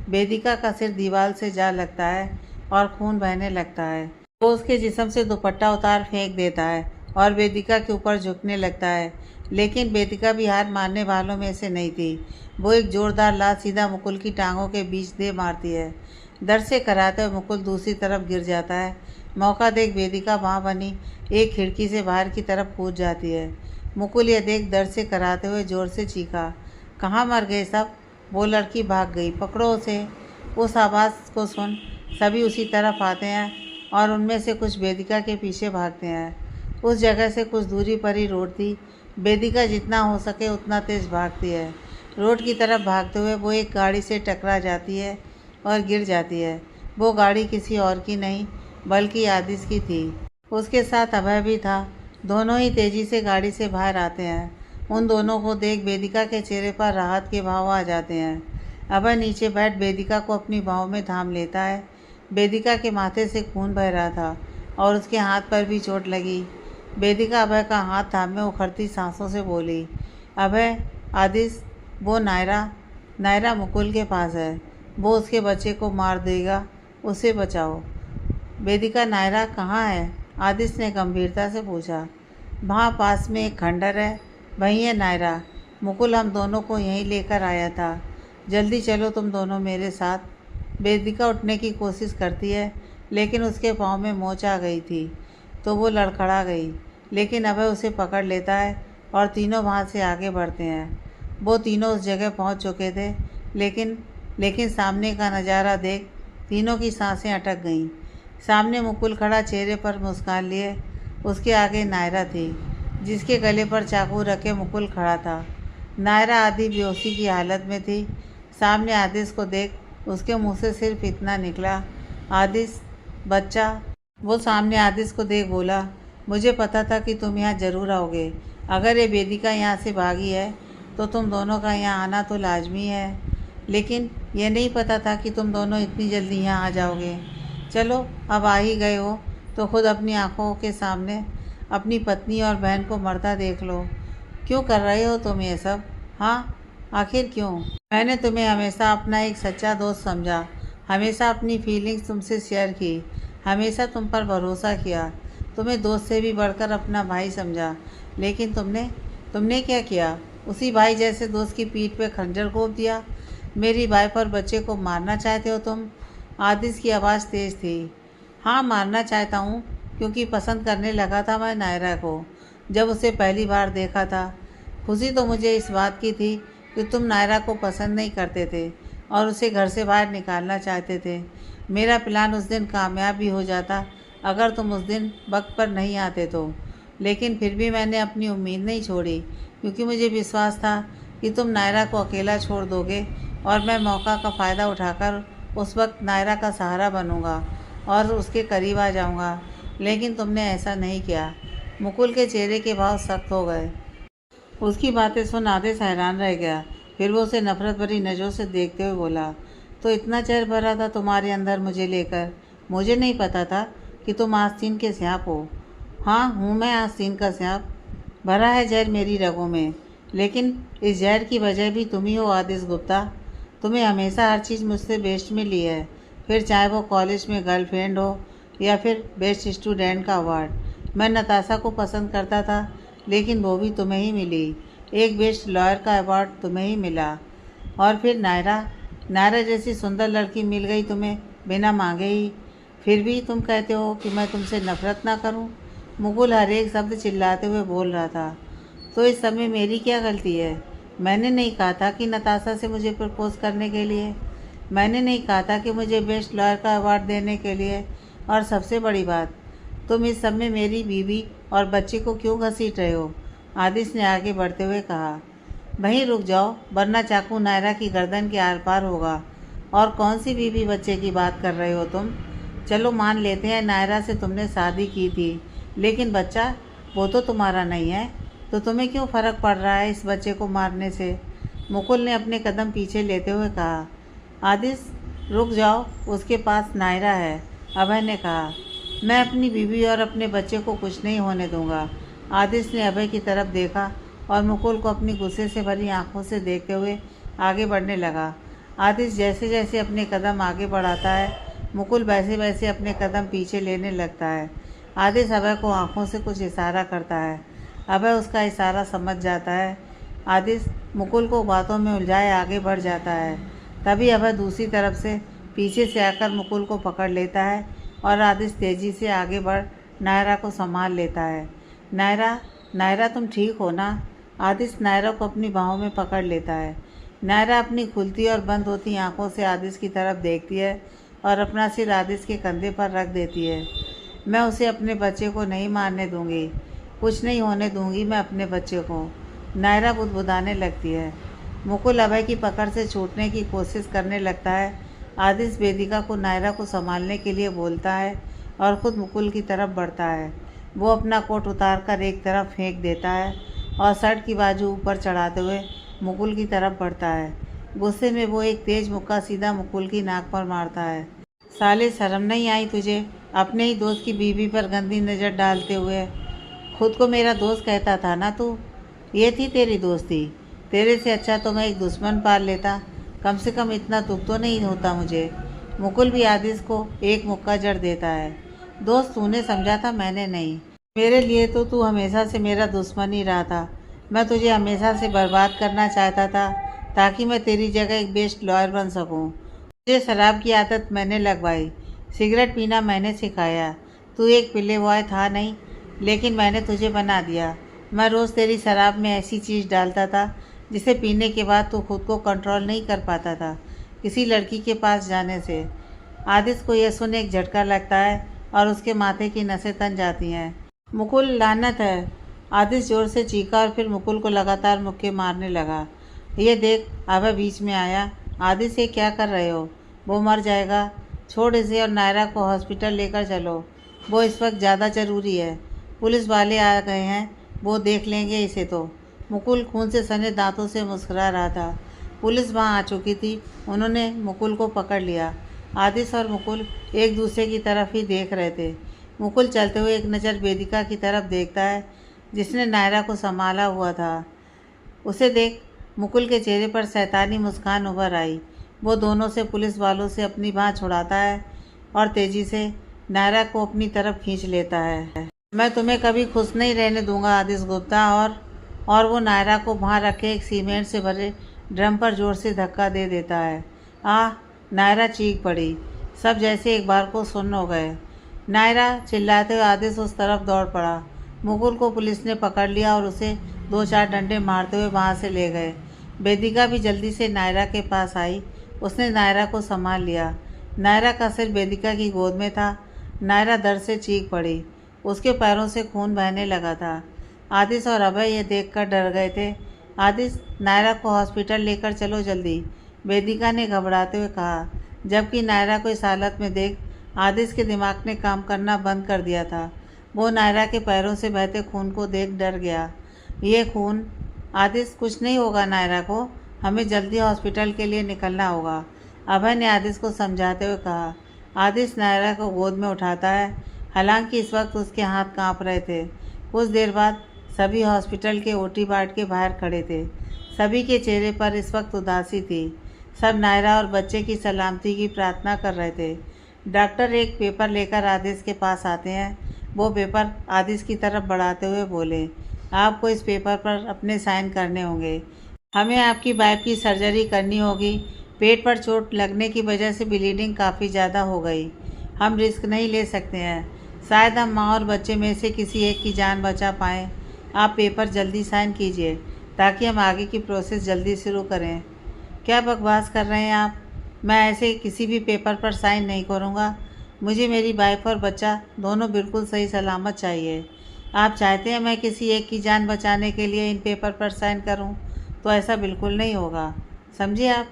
वेदिका का सिर दीवार से जा लगता है और खून बहने लगता है। वो उसके जिस्म से दुपट्टा उतार फेंक देता है और वेदिका के ऊपर झुकने लगता है, लेकिन वेदिका भी हार मारने वालों में से नहीं थी। वो एक जोरदार लात सीधा मुकुल की टांगों के बीच दे मारती है। दर्द से कराते हुए मुकुल दूसरी तरफ गिर जाता है। मौका देख वेदिका वहाँ बनी एक खिड़की से बाहर की तरफ कूद जाती है। मुकुल यह देख दर्द से कराते हुए ज़ोर से चीखा, कहाँ मर गए सब? वो लड़की भाग गई, पकड़ो उसे। उस आवाज़ को सुन सभी उसी तरफ आते हैं और उनमें से कुछ वेदिका के पीछे भागते हैं। उस जगह से कुछ दूरी पर ही रोड थी। वेदिका जितना हो सके उतना तेज़ भागती है। रोड की तरफ भागते हुए वो एक गाड़ी से टकरा जाती है और गिर जाती है। वो गाड़ी किसी और की नहीं बल्कि आदिश की थी। उसके साथ अभय भी था। दोनों ही तेज़ी से गाड़ी से बाहर आते हैं। उन दोनों को देख वेदिका के चेहरे पर राहत के भाव आ जाते हैं। अभय नीचे बैठ वेदिका को अपनी बाहों में थाम लेता है। वेदिका के माथे से खून बह रहा था और उसके हाथ पर भी चोट लगी। वेदिका अभय का हाथ थामे उखड़ती सांसों से बोली, अभय, आदिश, वो नायरा मुकुल के पास है। वो उसके बच्चे को मार देगा, उसे बचाओ। वेदिका, नायरा कहाँ है? आदिश ने गंभीरता से पूछा। वहाँ पास में एक खंडर है, वहीं है नायरा। मुकुल हम दोनों को यहीं लेकर आया था। जल्दी चलो तुम दोनों मेरे साथ। वेदिका उठने की कोशिश करती है लेकिन उसके पाँव में मोच आ गई थी तो वो लड़खड़ा गई, लेकिन अभय उसे पकड़ लेता है और तीनों वहाँ से आगे बढ़ते हैं। वो तीनों उस जगह पहुँच चुके थे लेकिन सामने का नज़ारा देख तीनों की सांसें अटक गईं। सामने मुकुल खड़ा चेहरे पर मुस्कान लिए। उसके आगे नायरा थी जिसके गले पर चाकू रखे मुकुल खड़ा था। नायरा आधी बेहोशी की हालत में थी। सामने आदिश को देख उसके मुंह से सिर्फ इतना निकला, आदिश बच्चा। वो सामने आदिश को देख बोला, मुझे पता था कि तुम यहाँ ज़रूर आओगे। अगर ये वेदिका यहाँ से भागी है तो तुम दोनों का यहाँ आना तो लाजमी है, लेकिन यह नहीं पता था कि तुम दोनों इतनी जल्दी यहाँ आ जाओगे। चलो अब आ ही गए हो तो खुद अपनी आँखों के सामने अपनी पत्नी और बहन को मरता देख लो। क्यों कर रहे हो तुम ये सब? हाँ, आखिर क्यों? मैंने तुम्हें हमेशा अपना एक सच्चा दोस्त समझा, हमेशा अपनी फीलिंग्स तुमसे शेयर की, हमेशा तुम पर भरोसा किया, तुम्हें दोस्त से भी बढ़कर अपना भाई समझा। लेकिन तुमने तुमने क्या किया? उसी भाई जैसे दोस्त की पीठ पे खंजर घोंप दिया। मेरी वाइफ और बच्चे को मारना चाहते हो तुम? आदिश की आवाज़ तेज़ थी। हाँ, मारना चाहता हूँ, क्योंकि पसंद करने लगा था मैं नायरा को जब उसे पहली बार देखा था। खुशी तो मुझे इस बात की थी कि तुम नायरा को पसंद नहीं करते थे और उसे घर से बाहर निकालना चाहते थे। मेरा प्लान उस दिन कामयाब भी हो जाता अगर तुम उस दिन वक्त पर नहीं आते तो। लेकिन फिर भी मैंने अपनी उम्मीद नहीं छोड़ी, क्योंकि मुझे विश्वास था कि तुम नायरा को अकेला छोड़ दोगे और मैं मौका का फ़ायदा उठाकर उस वक्त नायरा का सहारा बनूंगा और उसके करीब आ जाऊंगा। लेकिन तुमने ऐसा नहीं किया। मुकुल के चेहरे के भाव सख्त हो गए। उसकी बातें सुन आदेश हैरान रह गया। फिर वो उसे नफरत भरी नज़रों से देखते हुए बोला, तो इतना चैर भरा था तुम्हारे अंदर मुझे लेकर? मुझे नहीं पता था कि तुम आस्तीन के स्यांप हो। हाँ, हूँ मैं आस्तीन का स्यांप। भरा है जहर मेरी रगों में, लेकिन इस जहर की वजह भी तुम ही हो आदिश गुप्ता। तुम्हें हमेशा हर चीज़ मुझसे बेस्ट मिली है, फिर चाहे वो कॉलेज में गर्लफ्रेंड हो या फिर बेस्ट स्टूडेंट का अवार्ड। मैं नताशा को पसंद करता था, लेकिन वो भी तुम्हें ही मिली। एक बेस्ट लॉयर का अवार्ड तुम्हें ही मिला। और फिर नायरा नायरा जैसी सुंदर लड़की मिल गई तुम्हें बिना मांगे ही। फिर भी तुम कहते हो कि मैं तुमसे नफरत ना करूं। मुकुल हर एक शब्द चिल्लाते हुए बोल रहा था। तो इस समय मेरी क्या गलती है? मैंने नहीं कहा था कि नताशा से मुझे प्रपोज करने के लिए। मैंने नहीं कहा था कि मुझे बेस्ट लॉयर का अवार्ड देने के लिए। और सबसे बड़ी बात, तुम इस सब में मेरी बीवी और बच्चे को क्यों घसीट रहे हो? आदिश ने आगे बढ़ते हुए कहा। वहीं रुक जाओ, वरना चाकू नायरा की गर्दन के आर पार होगा। और कौन सी बीवी बच्चे की बात कर रहे हो तुम? चलो मान लेते हैं नायरा से तुमने शादी की थी, लेकिन बच्चा वो तो तुम्हारा नहीं है। तो तुम्हें क्यों फ़र्क पड़ रहा है इस बच्चे को मारने से? मुकुल ने अपने कदम पीछे लेते हुए कहा। आदिश रुक जाओ, उसके पास नायरा है, अभय ने कहा। मैं अपनी बीवी और अपने बच्चे को कुछ नहीं होने दूंगा। आदिश ने अभय की तरफ देखा और मुकुल को अपनी गुस्से से भरी आंखों से देखते हुए आगे बढ़ने लगा। आदिश जैसे जैसे अपने कदम आगे बढ़ाता है, मुकुल वैसे वैसे अपने कदम पीछे लेने लगता है। आदिश अभय को आंखों से कुछ इशारा करता है। अभय उसका इशारा समझ जाता है। आदिश मुकुल को बातों में उलझाए आगे बढ़ जाता है। तभी अभय दूसरी तरफ से पीछे से आकर मुकुल को पकड़ लेता है और आदिश तेज़ी से आगे बढ़ नायरा को संभाल लेता है। नायरा नायरा तुम ठीक हो ना? आदिश नायरा को अपनी बाहों में पकड़ लेता है। नायरा अपनी खुलती और बंद होती आंखों से आदिश की तरफ देखती है और अपना सिर आदिश के कंधे पर रख देती है। मैं उसे अपने बच्चे को नहीं मारने दूंगी, कुछ नहीं होने दूंगी मैं अपने बच्चे को, नायरा बुदबुदाने लगती है। मुकुल अभय की पकड़ से छूटने की कोशिश करने लगता है। आदिश वेदिका को नायरा को संभालने के लिए बोलता है और ख़ुद मुकुल की तरफ बढ़ता है। वो अपना कोट उतार कर एक तरफ फेंक देता है और शर्ट की बाजू ऊपर चढ़ाते हुए मुकुल की तरफ बढ़ता है। गुस्से में वो एक तेज मुक्का सीधा मुकुल की नाक पर मारता है। साले, शर्म नहीं आई तुझे? अपने ही दोस्त की बीवी पर गंदी नज़र डालते हुए। खुद को मेरा दोस्त कहता था ना तू? ये थी तेरी दोस्ती? तेरे से अच्छा तो मैं एक दुश्मन पाल लेता। कम से कम इतना दुख तो नहीं होता मुझे। मुकुल भी आदिश को एक मुक्का जड़ देता है। दोस्त तूने समझा था, मैंने नहीं। मेरे लिए तो तू हमेशा से मेरा दुश्मन ही रहा था। मैं तुझे हमेशा से बर्बाद करना चाहता था ताकि मैं तेरी जगह एक बेस्ट लॉयर बन सकूं। तुझे शराब की आदत मैंने लगवाई, सिगरेट पीना मैंने सिखाया। तू एक प्ले बॉय था नहीं, लेकिन मैंने तुझे बना दिया। मैं रोज़ तेरी शराब में ऐसी चीज़ डालता था जिसे पीने के बाद तू खुद को कंट्रोल नहीं कर पाता था किसी लड़की के पास जाने से। आदिश को यह सुन एक झटका लगता है और उसके माथे की नसें तन जाती हैं। मुकुल, लानत है! आदिश जोर से चीखा और फिर मुकुल को लगातार मुक्के मारने लगा। ये देख, अभय बीच में आया। आदिश, ये क्या कर रहे हो? वो मर जाएगा। छोड़ इसे और नायरा को हॉस्पिटल लेकर चलो। वो इस वक्त ज़्यादा ज़रूरी है। पुलिस वाले आ गए हैं, वो देख लेंगे इसे तो। मुकुल खून से सने दांतों से मुस्कुरा रहा था। पुलिस वहां आ चुकी थी। उन्होंने मुकुल को पकड़ लिया। आदिश और मुकुल एक दूसरे की तरफ ही देख रहे थे। मुकुल चलते हुए एक नज़र वेदिका की तरफ देखता है, जिसने नायरा को संभाला हुआ था। उसे देख मुकुल के चेहरे पर शैतानी मुस्कान उभर आई। वो दोनों से पुलिस वालों से अपनी बाँह छुड़ाता है और तेज़ी से नायरा को अपनी तरफ खींच लेता है। मैं तुम्हें कभी खुश नहीं रहने दूंगा आदिश गुप्ता। और वो नायरा को वहाँ रखे एक सीमेंट से भरे ड्रम पर जोर से धक्का दे देता है। आह! नायरा चीख पड़ी। सब जैसे एक बार को सुन्न हो गए। नायरा चिल्लाते हुए आदिश उस तरफ दौड़ पड़ा। मुकुल को पुलिस ने पकड़ लिया और उसे 2-4 डंडे मारते हुए वहाँ से ले गए। वेदिका भी जल्दी से नायरा के पास आई। उसने नायरा को संभाल लिया। नायरा का सिर वेदिका की गोद में था। नायरा दर्द से चीख पड़ी। उसके पैरों से खून बहने लगा था। आदिश और अभय ये देखकर डर गए थे। आदिश, नायरा को हॉस्पिटल लेकर चलो जल्दी, वेदिका ने घबराते हुए कहा, जबकि नायरा को इस हालत में देख आदिश के दिमाग ने काम करना बंद कर दिया था। वो नायरा के पैरों से बहते खून को देख डर गया। ये खून! आदिश, कुछ नहीं होगा नायरा को, हमें जल्दी हॉस्पिटल के लिए निकलना होगा, अभय ने आदिश को समझाते हुए कहा। आदिश नायरा को गोद में उठाता है। हालांकि इस वक्त उसके हाथ कांप रहे थे। कुछ देर बाद सभी हॉस्पिटल के ओटी वार्ड के बाहर खड़े थे। सभी के चेहरे पर इस वक्त उदासी थी। सब नायरा और बच्चे की सलामती की प्रार्थना कर रहे थे। डॉक्टर एक पेपर लेकर आदिश के पास आते हैं। वो पेपर आदिश की तरफ बढ़ाते हुए बोले, आपको इस पेपर पर अपने साइन करने होंगे। हमें आपकी वाइफ की सर्जरी करनी होगी। पेट पर चोट लगने की वजह से ब्लीडिंग काफ़ी ज़्यादा हो गई। हम रिस्क नहीं ले सकते हैं। शायद हम माँ और बच्चे में से किसी एक की जान बचा पाएँ। आप पेपर जल्दी साइन कीजिए ताकि हम आगे की प्रोसेस जल्दी शुरू करें। क्या बकवास कर रहे हैं आप? मैं ऐसे किसी भी पेपर पर साइन नहीं करूँगा। मुझे मेरी वाइफ और बच्चा दोनों बिल्कुल सही सलामत चाहिए। आप चाहते हैं मैं किसी एक की जान बचाने के लिए इन पेपर पर साइन करूं? तो ऐसा बिल्कुल नहीं होगा, समझिए आप।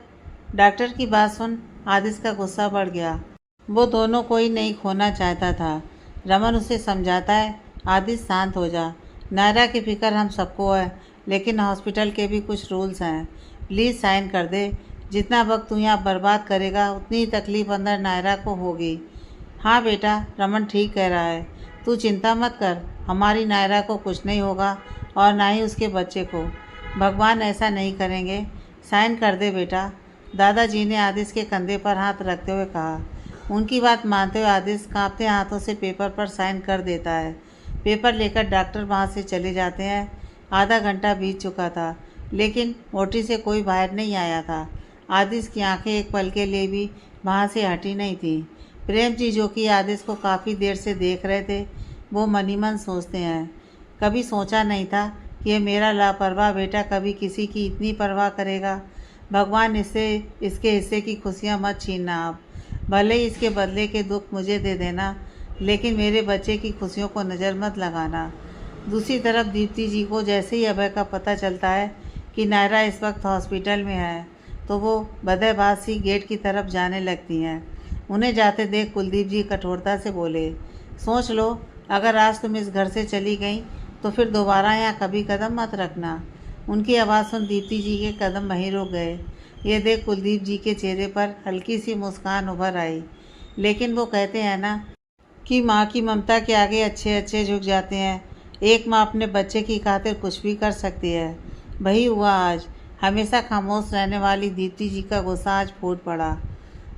डॉक्टर की बात सुन आदिश का गुस्सा बढ़ गया। वो दोनों को ही नहीं खोना चाहता था। रमन उसे समझाता है, आदिश शांत हो जा। नायरा की फिक्र हम सबको है, लेकिन हॉस्पिटल के भी कुछ रूल्स हैं। प्लीज़ साइन कर दे। जितना वक्त तू यहाँ बर्बाद करेगा उतनी ही तकलीफ अंदर नायरा को होगी। हाँ बेटा, रमन ठीक कह रहा है। तू चिंता मत कर, हमारी नायरा को कुछ नहीं होगा और ना ही उसके बच्चे को। भगवान ऐसा नहीं करेंगे। साइन कर दे बेटा, दादाजी ने आदिश के कंधे पर हाथ रखते हुए कहा। उनकी बात मानते हुए आदिश कांपते हाथों से पेपर पर साइन कर देता है। पेपर लेकर डॉक्टर वहाँ से चले जाते हैं। आधा घंटा बीत चुका था, लेकिन ओटी से कोई बाहर नहीं आया था। आदिश की आंखें एक पल के लिए भी वहाँ से हटी नहीं थी। प्रेम जी, जो कि आदिश को काफ़ी देर से देख रहे थे, वो मन ही मन सोचते हैं, कभी सोचा नहीं था कि ये मेरा लापरवाह बेटा कभी किसी की इतनी परवाह करेगा। भगवान इससे इसके हिस्से की खुशियाँ मत छीनना आप। भले ही इसके बदले के दुख मुझे दे देना, लेकिन मेरे बच्चे की खुशियों को नज़र मत लगाना। दूसरी तरफ दीप्ति जी को जैसे ही अभय का पता चलता है कि नायरा इस वक्त हॉस्पिटल में है, तो वो बदहबाज सी गेट की तरफ जाने लगती हैं। उन्हें जाते देख कुलदीप जी कठोरता से बोले, सोच लो, अगर आज तुम इस घर से चली गई तो फिर दोबारा यहाँ कभी कदम मत रखना। उनकी आवाज़ सुन दीप्ति जी के कदम वहीं रुक गए। ये देख कुलदीप जी के चेहरे पर हल्की सी मुस्कान उभर आई। लेकिन वो कहते हैं ना कि माँ की ममता के आगे अच्छे अच्छे झुक जाते हैं। एक माँ अपने बच्चे की खातिर कुछ भी कर सकती है। वही हुआ आज। हमेशा खामोश रहने वाली दीप्ति जी का गुस्सा आज फूट पड़ा।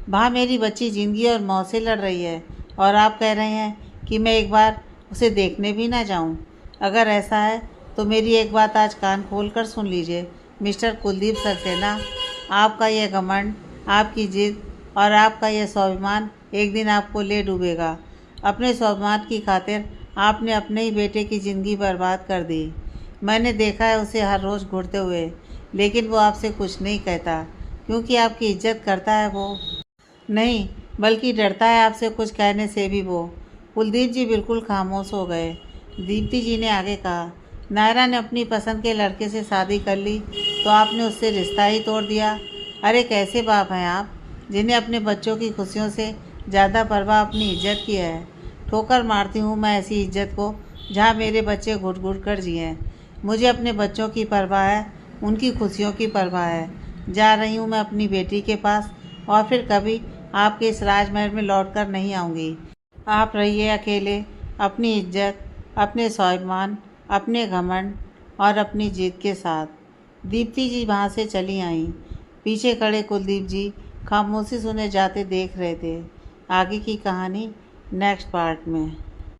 वहाँ मेरी बच्ची ज़िंदगी और मौत से लड़ रही है और आप कह रहे हैं कि मैं एक बार उसे देखने भी ना जाऊं। अगर ऐसा है तो मेरी एक बात आज कान खोल कर सुन लीजिए मिस्टर कुलदीप सक्सेना। आपका यह घमंड, आपकी जिद और आपका यह स्वाभिमान एक दिन आपको ले डूबेगा। अपने स्वाभिमान की खातिर आपने अपने ही बेटे की ज़िंदगी बर्बाद कर दी। मैंने देखा है उसे हर रोज़ घुरते हुए, लेकिन वो आपसे कुछ नहीं कहता क्योंकि आपकी इज्जत करता है वो नहीं, बल्कि डरता है आपसे कुछ कहने से भी वो। कुलदीप जी बिल्कुल खामोश हो गए। दीप्ति जी ने आगे कहा, नायरा ने अपनी पसंद के लड़के से शादी कर ली तो आपने उससे रिश्ता ही तोड़ दिया। अरे कैसे बाप हैं आप, जिन्हें अपने बच्चों की खुशियों से ज़्यादा परवाह अपनी इज्जत की है। ठोकर मारती हूँ मैं ऐसी इज्जत को जहाँ मेरे बच्चे घुट घुट कर जिएँ। मुझे अपने बच्चों की परवाह है, उनकी खुशियों की परवाह है। जा रही हूँ मैं अपनी बेटी के पास और फिर कभी आपके इस राजमहल में लौटकर नहीं आऊँगी। आप रहिए अकेले अपनी इज्जत, अपने स्वाभिमान, अपने घमंड और अपनी जीत के साथ। दीप्ति जी वहाँ से चली आईं। पीछे खड़े कुलदीप जी खामोशी से उन्हें जाते देख रहे थे। आगे की कहानी नेक्स्ट पार्ट में।